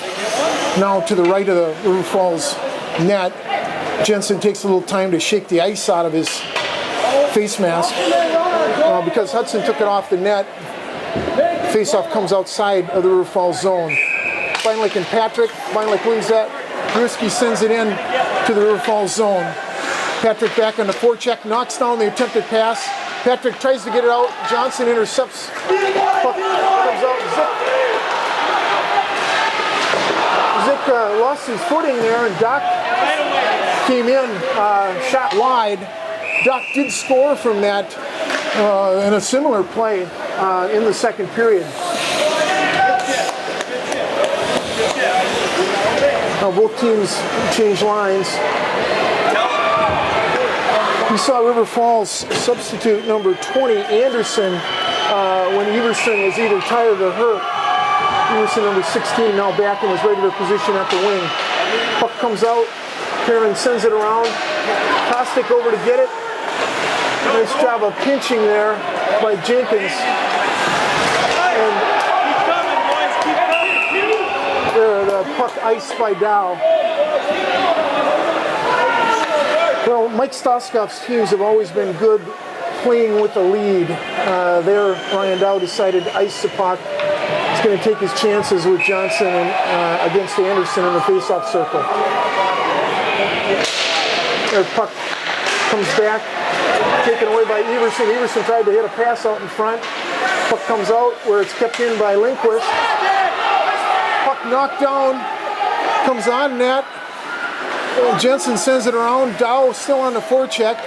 now to the right of the River Falls net. Jensen takes a little time to shake the ice out of his face mask because Hudson took it off the net. Face-off comes outside of the River Falls zone. Beinlich and Patrick. Beinlich wins that. Drewitsky sends it in to the River Falls zone. Patrick back on the forecheck, knocks down the attempted pass. Patrick tries to get it out. Johnson intercepts. Puck comes out. Zick lost his footing there, and Doc came in, shot wide. Doc did score from that in a similar play in the second period. Now both teams change lines. We saw River Falls substitute number 20, Anderson, when Everson was either tired or hurt. Everson, number 16, now back in his regular position at the wing. Puck comes out. Perrin sends it around. Kostick over to get it. Nice job of pinching there by Jenkins. And there, the puck iced by Dow. Well, Mike Stoskov's teams have always been good playing with the lead. There, Ryan Dow decided to ice the puck. He's going to take his chances with Johnson against Anderson in the faceoff circle. Their puck comes back, taken away by Everson. Everson tried to hit a pass out in front. Puck comes out where it's kept in by Lindquist. Puck knocked down, comes on net. Jensen sends it around. Dow still on the forecheck.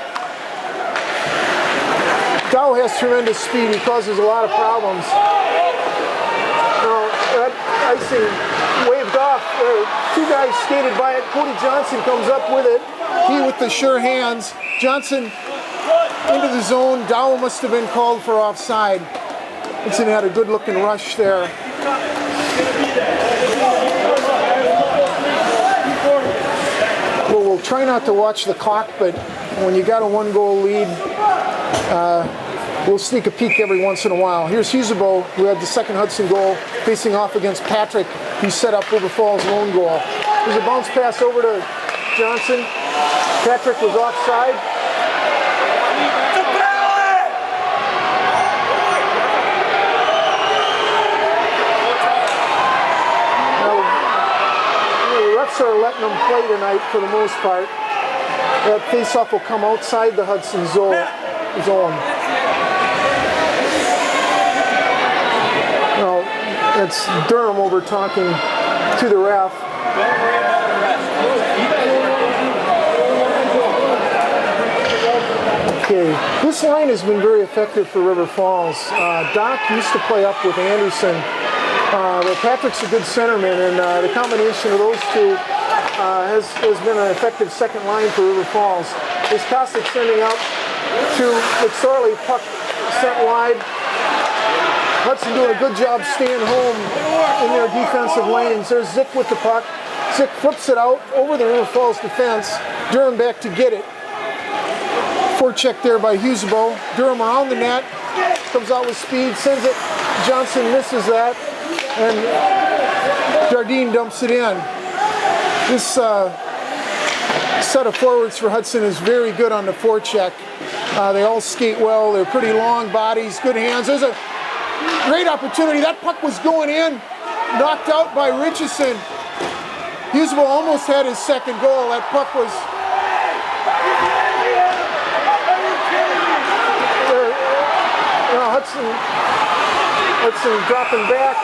Dow has tremendous speed. He causes a lot of problems. Now, that icing waved off. Two guys skated by it. Cody Johnson comes up with it. He with the sure hands. Johnson into the zone. Dow must have been called for offside. Hudson had a good looking rush there. Well, we'll try not to watch the clock, but when you got a 1-goal lead, we'll sneak a peek every once in a while. Here's Husebo, who had the second Hudson goal, facing off against Patrick, who set up River Falls' lone goal. There's a bounce pass over to Johnson. Patrick was offside. Are letting them play tonight for the most part. That faceoff will come outside the Hudson zone. Now, it's Durham over talking to the ref. Okay, this line has been very effective for River Falls. Doc used to play up with Anderson. But Patrick's a good centerman, and the combination of those two has been an effective second line for River Falls. There's Kostick sending out to McSorley, puck sent wide. Hudson doing a good job staying home in their defensive lanes. There's Zick with the puck. Zick flips it out over the River Falls defense. Durham back to get it. Forecheck there by Husebo. Durham around the net, comes out with speed, sends it. Johnson misses that. And Jardine dumps it in. This set of forwards for Hudson is very good on the forecheck. They all skate well. They're pretty long bodies, good hands. There's a great opportunity. That puck was going in, knocked out by Richardson. Husebo almost had his second goal. That puck was... Hudson dropping back.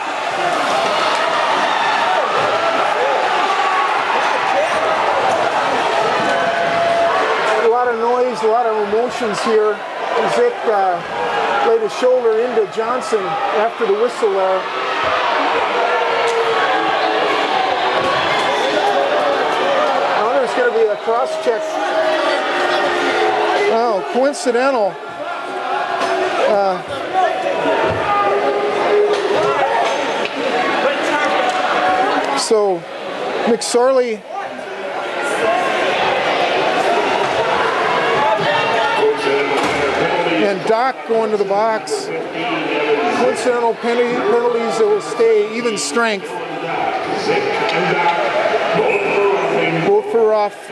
A lot of noise, a lot of emotions here. Zick laid his shoulder into Johnson after the whistle there. Now there's going to be a cross check. Oh, coincidental. So McSorley and Doc going to the box. Coincidental penalties that will stay even strength. Both for rough.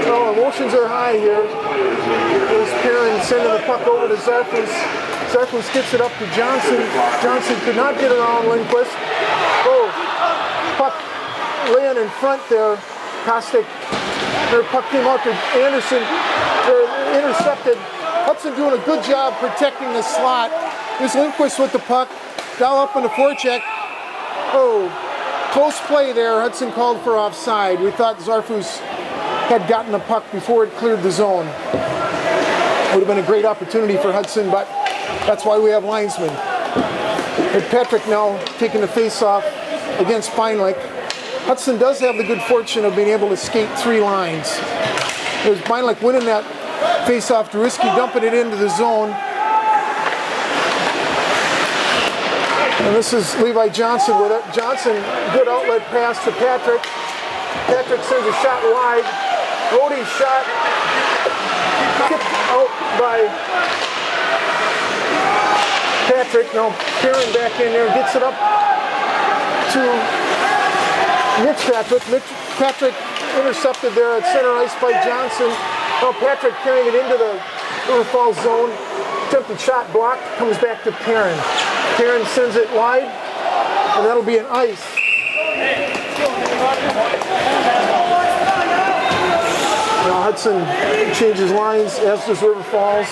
Oh, emotions are high here. There's Perrin sending the puck over to Zarfus. Zarfus gets it up to Johnson. Johnson could not get around Lindquist. Oh, puck laying in front there. Kostick. Their puck came out to Anderson. They're intercepted. Hudson doing a good job protecting the slot. There's Lindquist with the puck. Dow up on the forecheck. Oh, close play there. Hudson called for offside. We thought Zarfus had gotten the puck before it cleared the zone. Would have been a great opportunity for Hudson, but that's why we have linesmen. And Patrick now taking the face-off against Beinlich. Hudson does have the good fortune of being able to skate 3 lines. There's Beinlich winning that face-off to Risky, dumping it into the zone. And this is Levi Johnson with it. Johnson, good outlet pass to Patrick. Patrick sends a shot wide. Rhodey's shot kicked out by Patrick. Now Karen back in there, gets it up to Mitch Patrick. Mitch Patrick intercepted there at center ice by Johnson. Now Patrick carrying it into the River Falls zone. Attempted shot blocked, comes back to Perrin. Perrin sends it wide, and that'll be an ice. Now Hudson changes lines, as does River Falls.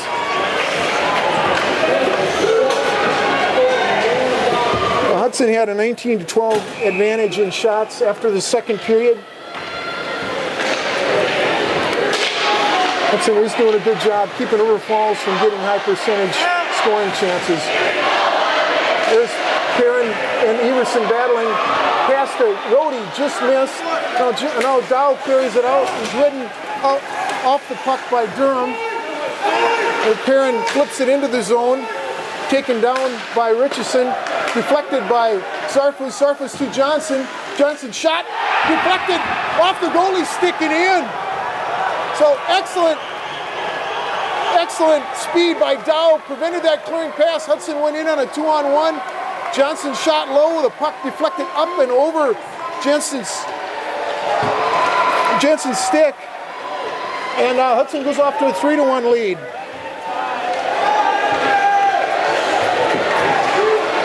Well, Hudson had a 19-12 advantage in shots after the second period. Hudson is doing a good job keeping River Falls from getting high percentage scoring chances. There's Perrin and Everson battling. Pass to Rhodey, just missed. Now Dow carries it out. He's ridden off the puck by Durham. And Perrin flips it into the zone. Taken down by Richardson. Deflected by Sarfus. Sarfus to Johnson. Johnson shot. Deflected off the goalie stick and in. So excellent speed by Dow. Prevented that clearing pass. Hudson went in on a 2-on-1. Johnson shot low. The puck deflected up and over Jensen's stick. And Hudson goes off to a 3-1 lead.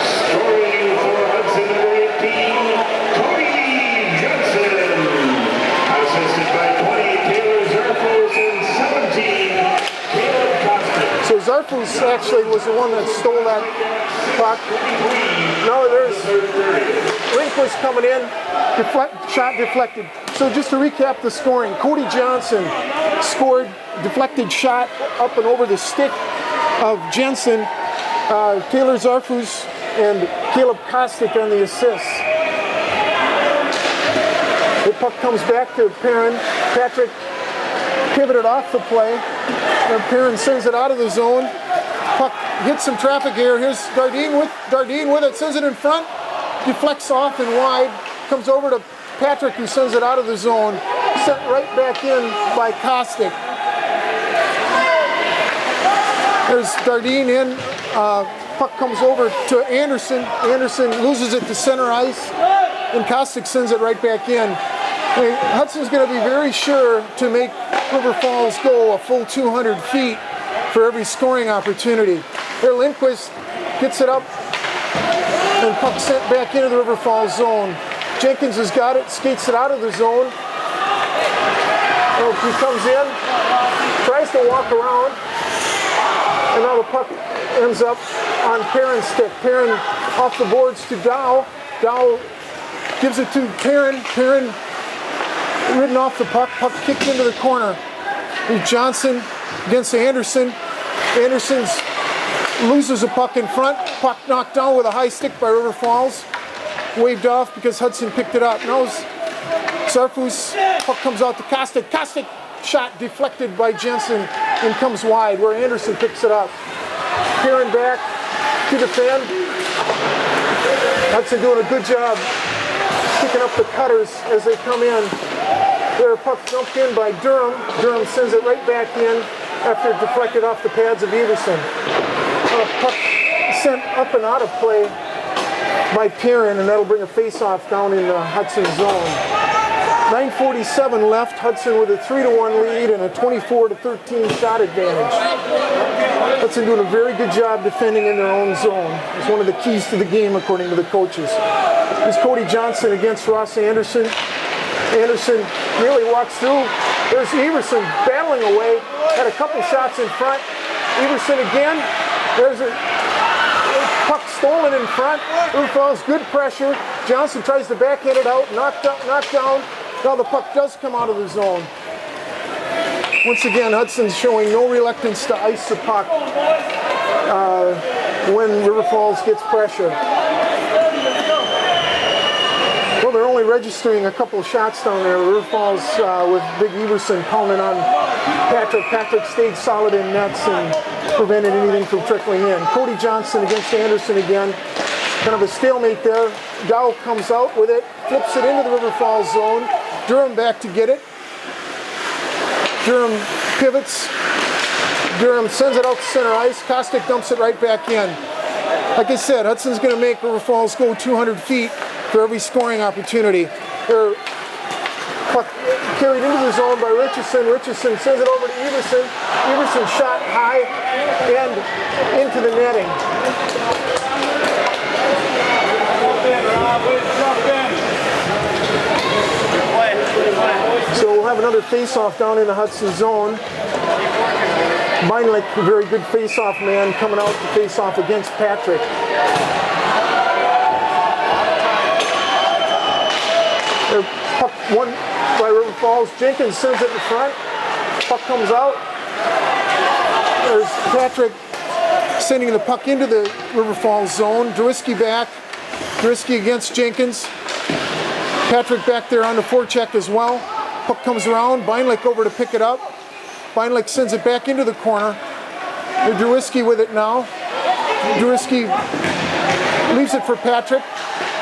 Scoring for Hudson, number 18, Cody Johnson. Assisted by 20, Taylor Zarfos, and 17, Caleb Costa. So Zarfus actually was the one that stole that puck. Now there's Lindquist coming in, shot deflected. So just to recap the scoring, Cody Johnson scored, deflected shot up and over the stick of Jensen. Taylor Zarfus and Caleb Kostic on the assists. The puck comes back to Perrin. Patrick pivoted off the play. And Perrin sends it out of the zone. Puck hits some traffic here. Here's Dardine with it, sends it in front. Deflects off and wide. Comes over to Patrick, who sends it out of the zone. Sent right back in by Kostic. There's Dardine in. Puck comes over to Anderson. Anderson loses it to center ice. And Kostic sends it right back in. Hudson's going to be very sure to make River Falls go a full 200 feet for every scoring opportunity. Here Lindquist gets it up, and puck sent back into the River Falls zone. Jenkins has got it, skates it out of the zone. He comes in, tries to walk around, and now the puck ends up on Perrin's stick. Perrin off the boards to Dow. Dow gives it to Perrin. Perrin ridden off the puck. Puck kicked into the corner. Here's Johnson against Anderson. Anderson loses a puck in front. Puck knocked down with a high stick by River Falls. Waved off because Hudson picked it up. Now Sarfus, puck comes out to Kostic. Kostic shot deflected by Jensen and comes wide where Anderson picks it up. Perrin back to defend. Hudson doing a good job picking up the cutters as they come in. Their puck jumped in by Durham. Durham sends it right back in after it deflected off the pads of Everson. Puck sent up and out of play by Perrin, and that'll bring a face-off down in the Hudson zone. 9:47 left. Hudson with a 3-1 lead and a 24-13 shot advantage. Hudson doing a very good job defending in their own zone. It's one of the keys to the game, according to the coaches. Here's Cody Johnson against Ross Anderson. Anderson really walks through. There's Everson battling away. Had a couple shots in front. Everson again. There's a puck stolen in front. River Falls, good pressure. Johnson tries to backhand it out. Knocked down. Now the puck does come out of the zone. Once again, Hudson's showing no reluctance to ice the puck when River Falls gets pressure. Well, they're only registering a couple shots down there. River Falls with Big Everson pounding on Patrick. Patrick stayed solid in nets and prevented anything from trickling in. Cody Johnson against Anderson again. Kind of a stalemate there. Dow comes out with it, flips it into the River Falls zone. Durham back to get it. Durham pivots. Durham sends it out to center ice. Kostick dumps it right back in. Like I said, Hudson's going to make River Falls go 200 feet for every scoring opportunity. They're carried into the zone by Richardson. Richardson sends it over to Everson. Everson shot high and into the netting. So we'll have another face-off down in the Hudson zone. Meinlich, a very good face-off man, coming out to face-off against Patrick. Puck won by River Falls. Jenkins sends it in front. Puck comes out. There's Patrick sending the puck into the River Falls zone. Drewiski back. Drewiski against Jenkins. Patrick back there on the forecheck as well. Puck comes around. Beinlich over to pick it up. Beinlich sends it back into the corner. Drewiski with it now. Drewiski leaves it for Patrick.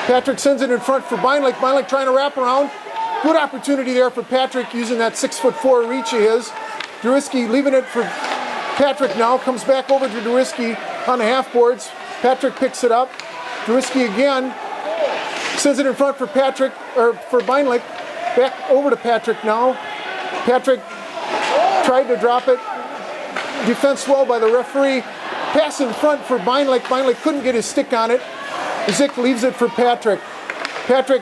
Patrick sends it in front for Beinlich. Beinlich trying to wrap around. Good opportunity there for Patrick using that 6'4" reach of his. Drewiski leaving it for Patrick now. Comes back over to Drewiski on the half boards. Patrick picks it up. Drewiski again. Sends it in front for Patrick, or for Beinlich. Back over to Patrick now. Patrick tried to drop it. Defense well by the referee. Pass in front for Beinlich. Beinlich couldn't get his stick on it. Zick leaves it for Patrick. Patrick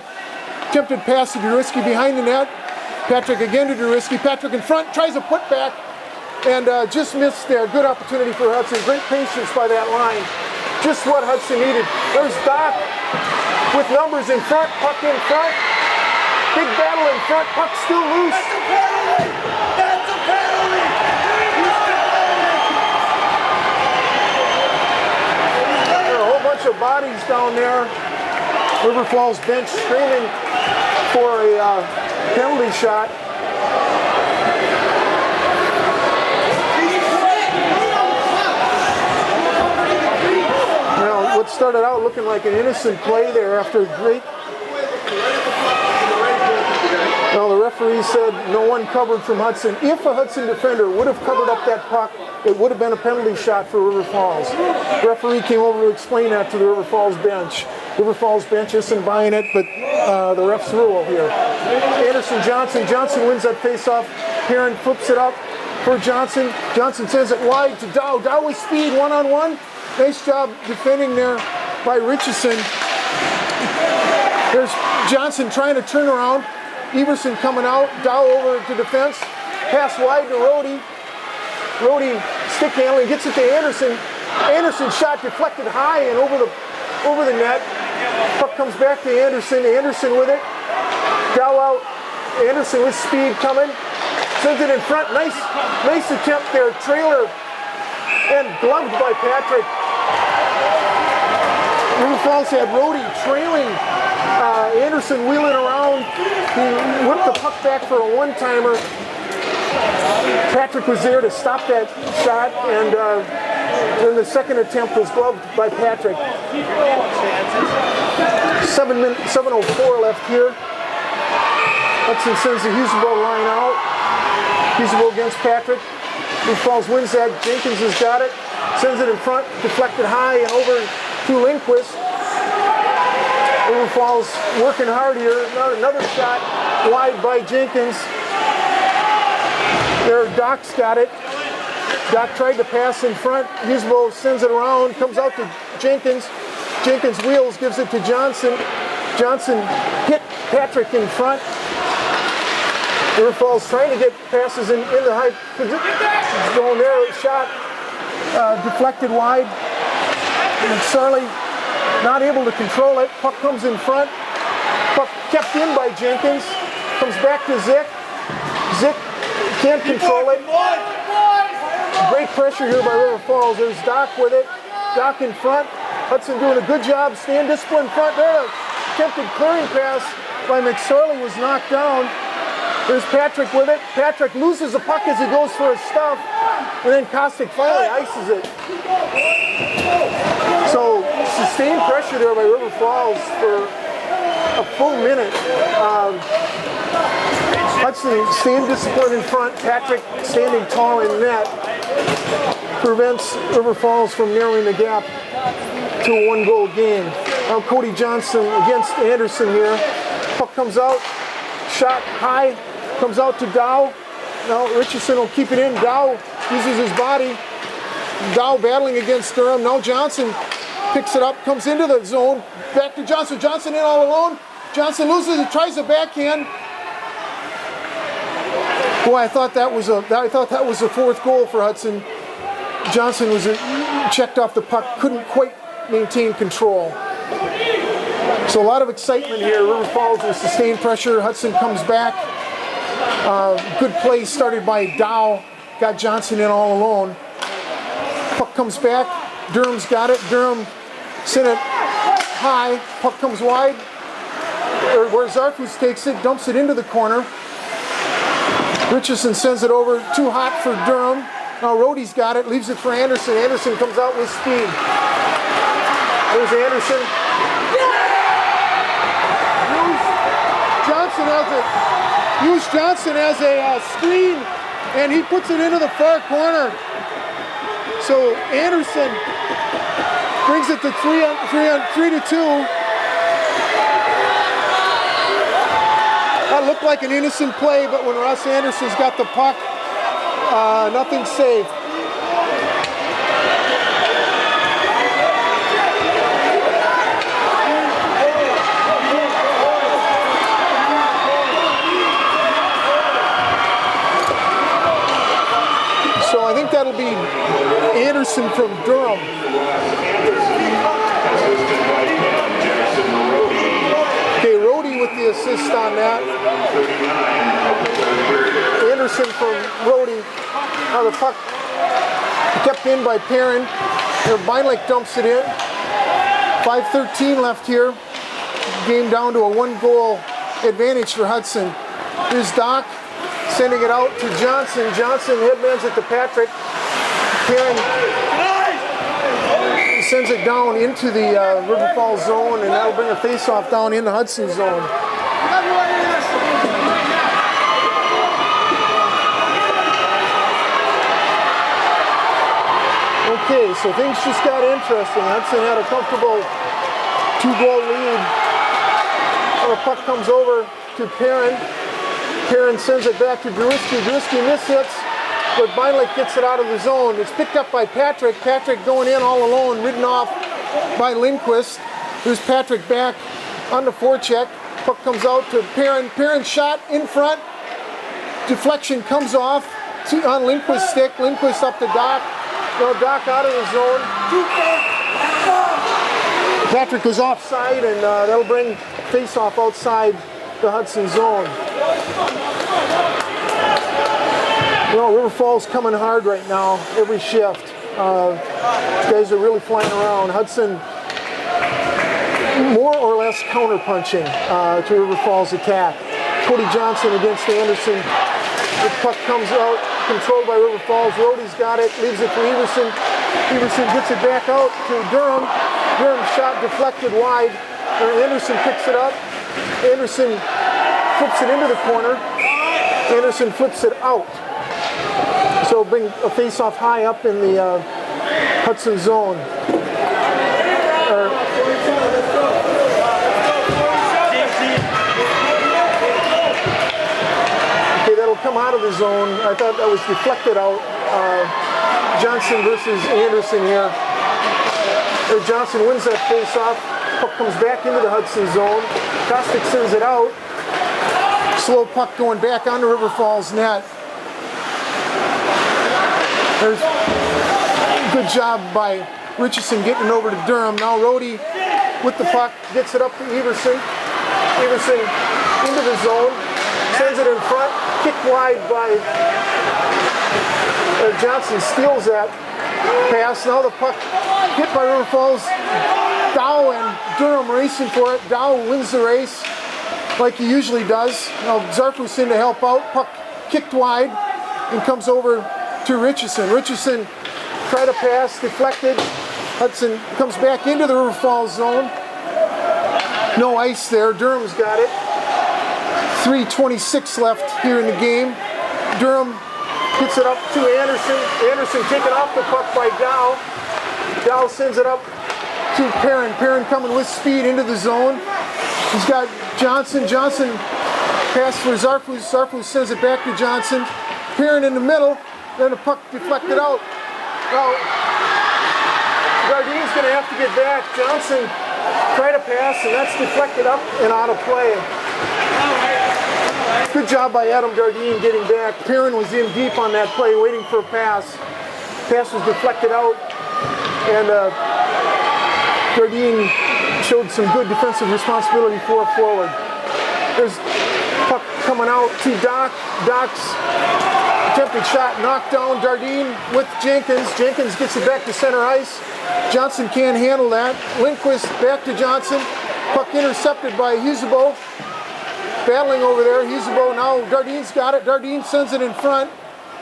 attempted pass to Drewiski behind the net. Patrick again to Drewiski. Patrick in front, tries a putback, and just missed there. Good opportunity for Hudson. Great patience by that line. Just what Hudson needed. There's Doc with numbers in front, puck in front. Big battle in front, puck still loose. That's a penalty! That's a penalty! There are a whole bunch of bodies down there. River Falls bench screaming for a penalty shot. Now, what started out looking like an innocent play there after a great. Well, the referee said no one covered from Hudson. If a Hudson defender would have covered up that puck, it would have been a penalty shot for River Falls. The referee came over to explain that to the River Falls bench. River Falls bench isn't buying it, but the ref's rule here. Anderson Johnson. Johnson wins that faceoff. Heron flips it up for Johnson. Johnson sends it wide to Dow. Dow with speed, one-on-one. Nice job defending there by Richardson. There's Johnson trying to turn around. Everson coming out. Dow over to defense. Pass wide to Rhodey. Rhodey stick handling, gets it to Anderson. Anderson shot deflected high and over the net. Puck comes back to Anderson. Anderson with it. Dow out. Anderson with speed coming. Sends it in front. Nice attempt there. Trailer and gloved by Patrick. River Falls had Rhodey trailing. Anderson wheeling around. He whipped the puck back for a one-timer. Patrick was there to stop that shot, and then the second attempt was gloved by Patrick. 7:04 left here. Hudson sends the Husebo line out. Husebo against Patrick. River Falls wins that. Jenkins has got it. Sends it in front, deflected high and over to Lindquist. River Falls working hard here. Another shot wide by Jenkins. There, Doc's got it. Doc tried to pass in front. Husebo sends it around, comes out to Jenkins. Jenkins wheels, gives it to Johnson. Johnson hit Patrick in front. River Falls trying to get passes in the high position. Going there, shot deflected wide. McSorley not able to control it. Puck comes in front. Puck kept in by Jenkins. Comes back to Zick. Zick can't control it. Great pressure here by River Falls. There's Doc with it. Doc in front. Hudson doing a good job. Staying disciplined front there. Attempted clearing pass by McSorley was knocked down. There's Patrick with it. Patrick loses the puck as he goes for his stuff. And then Kostick finally ices it. So sustained pressure there by River Falls for a full minute. Hudson staying disciplined in front. Patrick standing tall in net prevents River Falls from narrowing the gap to a 1-goal game. Now Cody Johnson against Anderson here. Puck comes out, shot high, comes out to Dow. Now Richardson will keep it in. Dow uses his body. Dow battling against Durham. Now Johnson picks it up, comes into the zone. Back to Johnson. Johnson in all alone. Johnson loses it, tries a backhand. Boy, I thought that was the fourth goal for Hudson. Johnson was checked off the puck, couldn't quite maintain control. So a lot of excitement here. River Falls with sustained pressure. Hudson comes back. Good play started by Dow. Got Johnson in all alone. Puck comes back. Durham's got it. Durham sent it high. Puck comes wide. Where Zarfus takes it, dumps it into the corner. Richardson sends it over. Too hot for Durham. Now Rohde's got it. Leaves it for Anderson. Anderson comes out with speed. There's Anderson. Johnson has a screen, and he puts it into the far corner. So Anderson brings it to 3-2. That looked like an innocent play, but when Russ Anderson's got the puck, nothing safe. So I think that'll be Anderson from Durham. Okay, Rohde with the assist on that. Anderson from Rohde. Now the puck kept in by Perrin. Beinlich dumps it in. 5:13 left here. Game down to a 1-goal advantage for Hudson. Here's Doc sending it out to Johnson. Johnson headmans it to Patrick. Perrin sends it down into the River Falls zone, and that'll bring a face-off down in the Hudson zone. Okay, so things just got interesting. Hudson had a comfortable 2-goal lead. Now the puck comes over to Perrin. Perrin sends it back to Druski. Druski mishits, but Beinlich gets it out of the zone. It's picked up by Patrick. Patrick going in all alone, ridden off by Lindquist. Here's Patrick back on the forecheck. Puck comes out to Perrin. Perrin shot in front. Deflection comes off on Lindquist's stick. Lindquist up to Doc. Now Doc out of the zone. Patrick was offside, and that'll bring face-off outside the Hudson zone. Well, River Falls coming hard right now, every shift. These guys are really flying around. Hudson more or less counter-punching to River Falls' attack. Cody Johnson against Anderson. The puck comes out, controlled by River Falls. Rohde's got it, leaves it for Everson. Everson gets it back out to Durham. Durham shot deflected wide. Anderson picks it up. Anderson flips it into the corner. Anderson flips it out. So bring a face-off high up in the Hudson zone. Okay, that'll come out of the zone. I thought that was deflected out. Johnson versus Anderson here. Johnson wins that face-off. Puck comes back into the Hudson zone. Kostick sends it out. Slow puck going back on the River Falls net. There's a good job by Richardson getting it over to Durham. Now Rohde with the puck gets it up to Everson. Everson into the zone. Sends it in front. Kicked wide by Johnson. Steals that pass. Now the puck hit by River Falls. Dow and Durham racing for it. Dow wins the race like he usually does. Now Zarfus in to help out. Puck kicked wide and comes over to Richardson. Richardson tried to pass, deflected. Hudson comes back into the River Falls zone. No ice there. Durham's got it. 3:26 left here in the game. Durham gets it up to Anderson. Anderson taken off the puck by Dow. Dow sends it up to Perrin. Perrin coming with speed into the zone. He's got Johnson. Johnson pass for Zarfus. Zarfus sends it back to Johnson. Perrin in the middle. Then the puck deflected out. Now, Gardine's going to have to get back. Johnson tried to pass, and that's deflected up and out of play. Good job by Adam Dardine getting back. Perrin was in deep on that play, waiting for a pass. Pass was deflected out, and Dardine showed some good defensive responsibility for forward. There's puck coming out to Doc. Doc's attempted shot knocked down. Dardine with Jenkins. Jenkins gets it back to center ice. Johnson can't handle that. Lindquist back to Johnson. Puck intercepted by Husebo. Battling over there. Husebo now. Dardine's got it. Dardine sends it in front.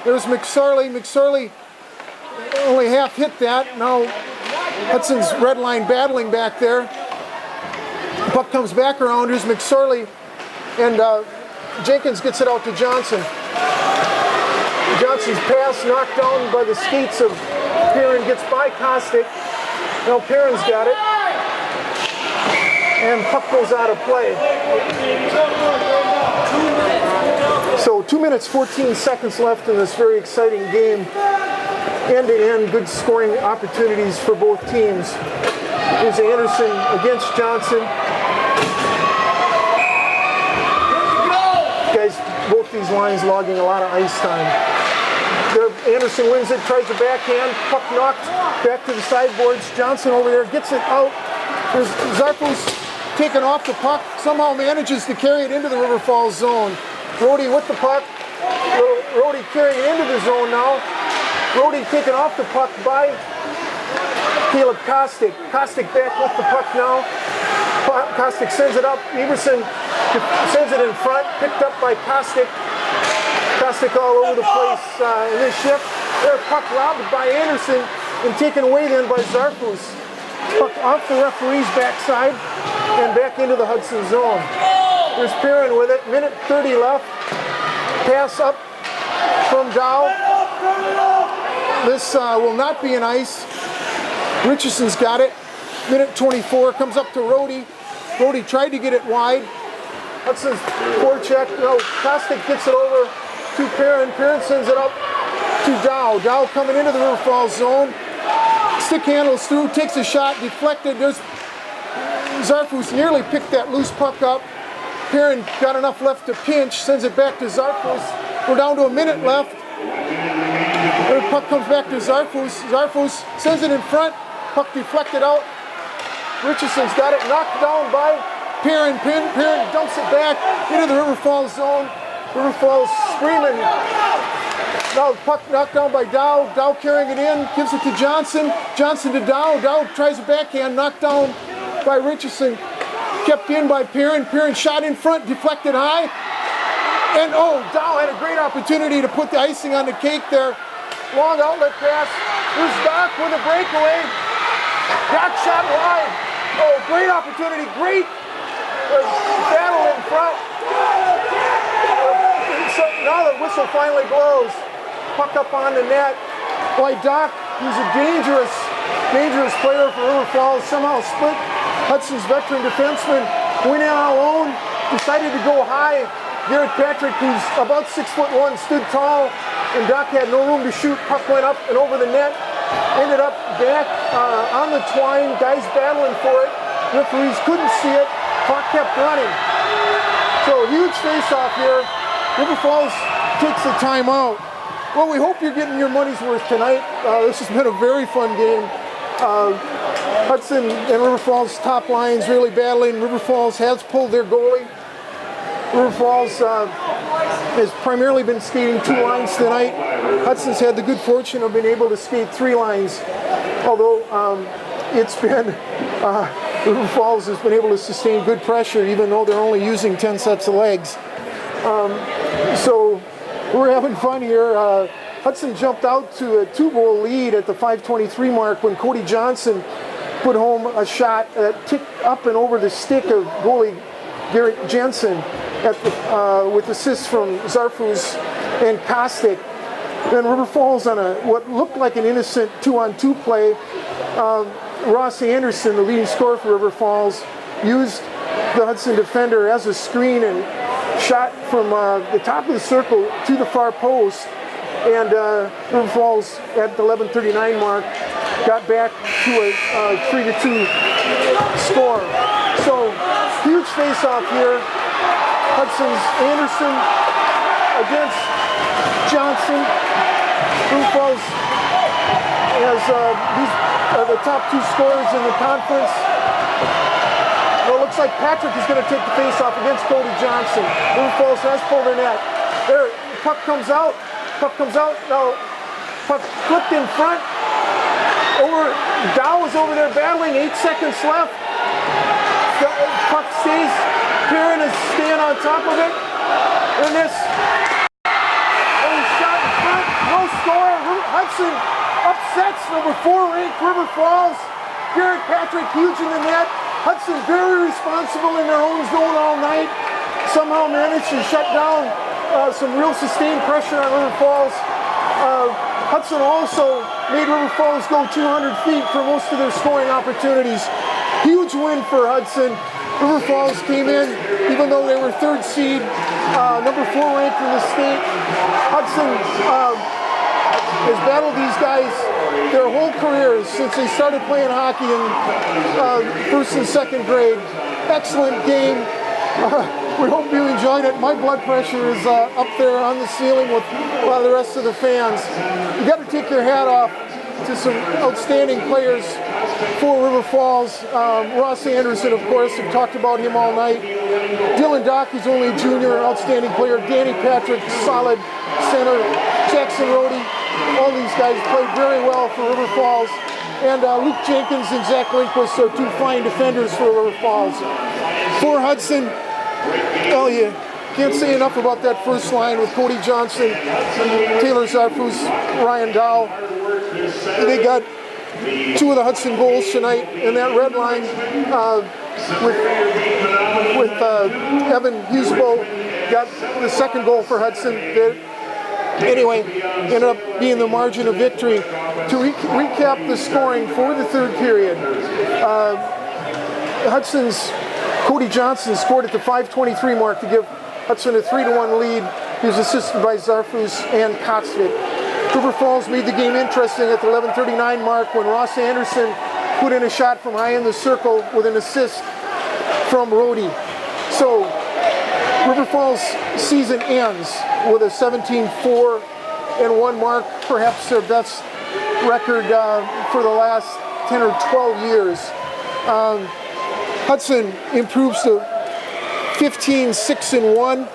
There's McSorley. McSorley only half hit that. Now Hudson's red line battling back there. Puck comes back around. Here's McSorley. And Jenkins gets it out to Johnson. Johnson's pass knocked down by the skates of Perrin, gets by Kostick. Now Perrin's got it. And puck goes out of play. So 2 minutes, 14 seconds left in this very exciting game. End-to-end, good scoring opportunities for both teams. Here's Anderson against Johnson. Guys, both these lines logging a lot of ice time. Anderson wins it, tries a backhand, puck knocked back to the sideboards. Johnson over there gets it out. There's Zarfus taken off the puck, somehow manages to carry it into the River Falls zone. Rhodey with the puck. Rhodey carrying it into the zone now. Rhodey taken off the puck by Caleb Kostick. Kostick back with the puck now. Kostick sends it up. Everson sends it in front, picked up by Kostick. Kostick all over the place in this shift. Their puck robbed by Anderson and taken away then by Zarfus. Puck off the referee's backside and back into the Hudson zone. There's Perrin with it. Minute 30 left. Pass up from Dow. This will not be an ice. Richardson's got it. Minute 24 comes up to Rhodey. Rhodey tried to get it wide. Hudson's forecheck. No, Kostick gets it over to Perrin. Perrin sends it up to Dow. Dow coming into the River Falls zone. Stick handles through, takes a shot, deflected. There's Zarfus nearly picked that loose puck up. Perrin got enough left to pinch, sends it back to Zarfus. We're down to a minute left. The puck comes back to Zarfus. Zarfus sends it in front. Puck deflected out. Richardson's got it knocked down by Perrin. Perrin dumps it back into the River Falls zone. River Falls screaming. Now the puck knocked down by Dow. Dow carrying it in, gives it to Johnson. Johnson to Dow. Dow tries a backhand, knocked down by Richardson. Kept in by Perrin. Perrin shot in front, deflected high. And Dow had a great opportunity to put the icing on the cake there. Long outlet pass. Here's Doc with a breakaway. Doc shot wide. Oh, great opportunity. Great battle in front. So now the whistle finally blows. Puck up on the net. Boy, Doc, who's a dangerous player for River Falls, somehow split Hudson's veteran defenseman. Went out alone, decided to go high. Garrett Patrick, who's about 6'1", stood tall, and Doc had no room to shoot. Puck went up and over the net. Ended up back on the twine. Guys battling for it. Referees couldn't see it. Puck kept running. So huge face-off here. River Falls takes the timeout. Well, we hope you're getting your money's worth tonight. This has been a very fun game. Hudson and River Falls top lines really battling. River Falls has pulled their goalie. River Falls has primarily been skating 2 lines tonight. Hudson's had the good fortune of being able to skate 3 lines. Although it's been, River Falls has been able to sustain good pressure even though they're only using 10 sets of legs. So we're having fun here. Hudson jumped out to a 2-goal lead at the 5:23 mark when Cody Johnson put home a shot that ticked up and over the stick of goalie Garrett Jensen with assists from Zarfus and Kostic. Then River Falls on what looked like an innocent 2-on-2 play. Ross Anderson, the leading scorer for River Falls, used the Hudson defender as a screen and shot from the top of the circle to the far post. And River Falls at the 11:39 mark got back to a 3-2 score. So huge face-off here. Hudson's Anderson against Johnson. River Falls has these are the top 2 scorers in the conference. Well, it looks like Patrick is going to take the face-off against Cody Johnson. River Falls has pulled their net. There, puck comes out. Puck comes out. No, puck flipped in front. Dow is over there battling. 8 seconds left. The puck stays. Perrin is staying on top of it. And this shot in front. No score. Hudson upsets number 4 ranked River Falls. Garrett Patrick huge in the net. Hudson very responsible in their own zone all night. Somehow managed to shut down some real sustained pressure on River Falls. Hudson also made River Falls go 200 feet for most of their scoring opportunities. Huge win for Hudson. River Falls came in, even though they were 3rd seed, number 4 ranked in the state. Hudson has battled these guys their whole careers since they started playing hockey in 1st and 2nd grade. Excellent game. We hope you enjoyed it. My blood pressure is up there on the ceiling with a lot of the rest of the fans. You got to take your hat off to some outstanding players for River Falls. Ross Anderson, of course, we've talked about him all night. Dylan Dock, who's only a junior, outstanding player. Danny Patrick, solid center. Jackson Rohde, all these guys played very well for River Falls. And Luke Jenkins and Zach Lindquist are 2 fine defenders for River Falls. For Hudson, well, you can't say enough about that first line with Cody Johnson, Taylor Zarfus, Ryan Dow. They got 2 of the Hudson goals tonight in that red line with Evan Husebo got the 2nd goal for Hudson. Anyway, ended up being the margin of victory. To recap the scoring for the 3rd period, Hudson's Cody Johnson scored at the 5:23 mark to give Hudson a 3-1 lead. He was assisted by Zarfus and Kostic. River Falls made the game interesting at the 11:39 mark when Ross Anderson put in a shot from high in the circle with an assist from Rohde. So River Falls season ends with a 17-4-1 mark, perhaps their best record for the last 10 or 12 years. Hudson improves to 15-6-1,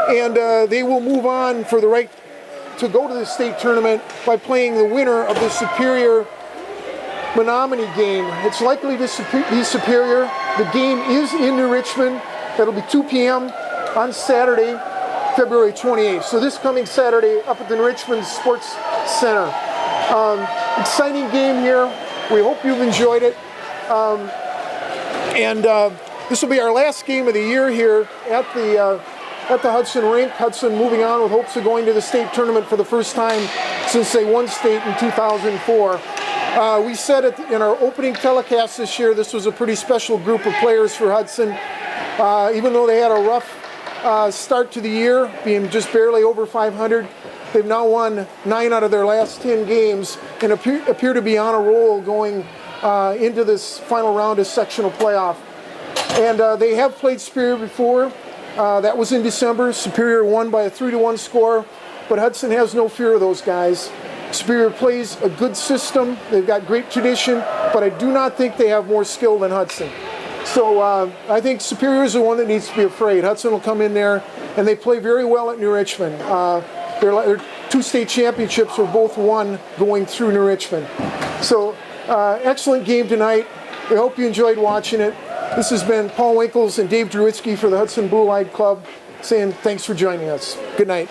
and they will move on for the right to go to the state tournament by playing the winner of the Superior Menominee game. It's likely to be Superior. The game is in New Richmond. That'll be 2 p.m. on Saturday, February 28th. So this coming Saturday up at the New Richmond Sports Center. Exciting game here. We hope you've enjoyed it. This will be our last game of the year here at the Hudson rink. Hudson moving on with hopes of going to the state tournament for the first time since they won state in 2004. We said in our opening telecast this year, this was a pretty special group of players for Hudson. Even though they had a rough start to the year, being just barely over 500, they've now won 9 out of their last 10 games and appear to be on a roll going into this final round of sectional playoff. And they have played Superior before. That was in December. Superior won by a 3-1 score, but Hudson has no fear of those guys. Superior plays a good system. They've got great tradition, but I do not think they have more skill than Hudson. So I think Superior is the one that needs to be afraid. Hudson will come in there, and they play very well at New Richmond. Their 2 state championships were both won going through New Richmond. So excellent game tonight. I hope you enjoyed watching it. This has been Paul Winkles and Dave Drewitsky for the Hudson Blue Eyed Club saying thanks for joining us. Good night.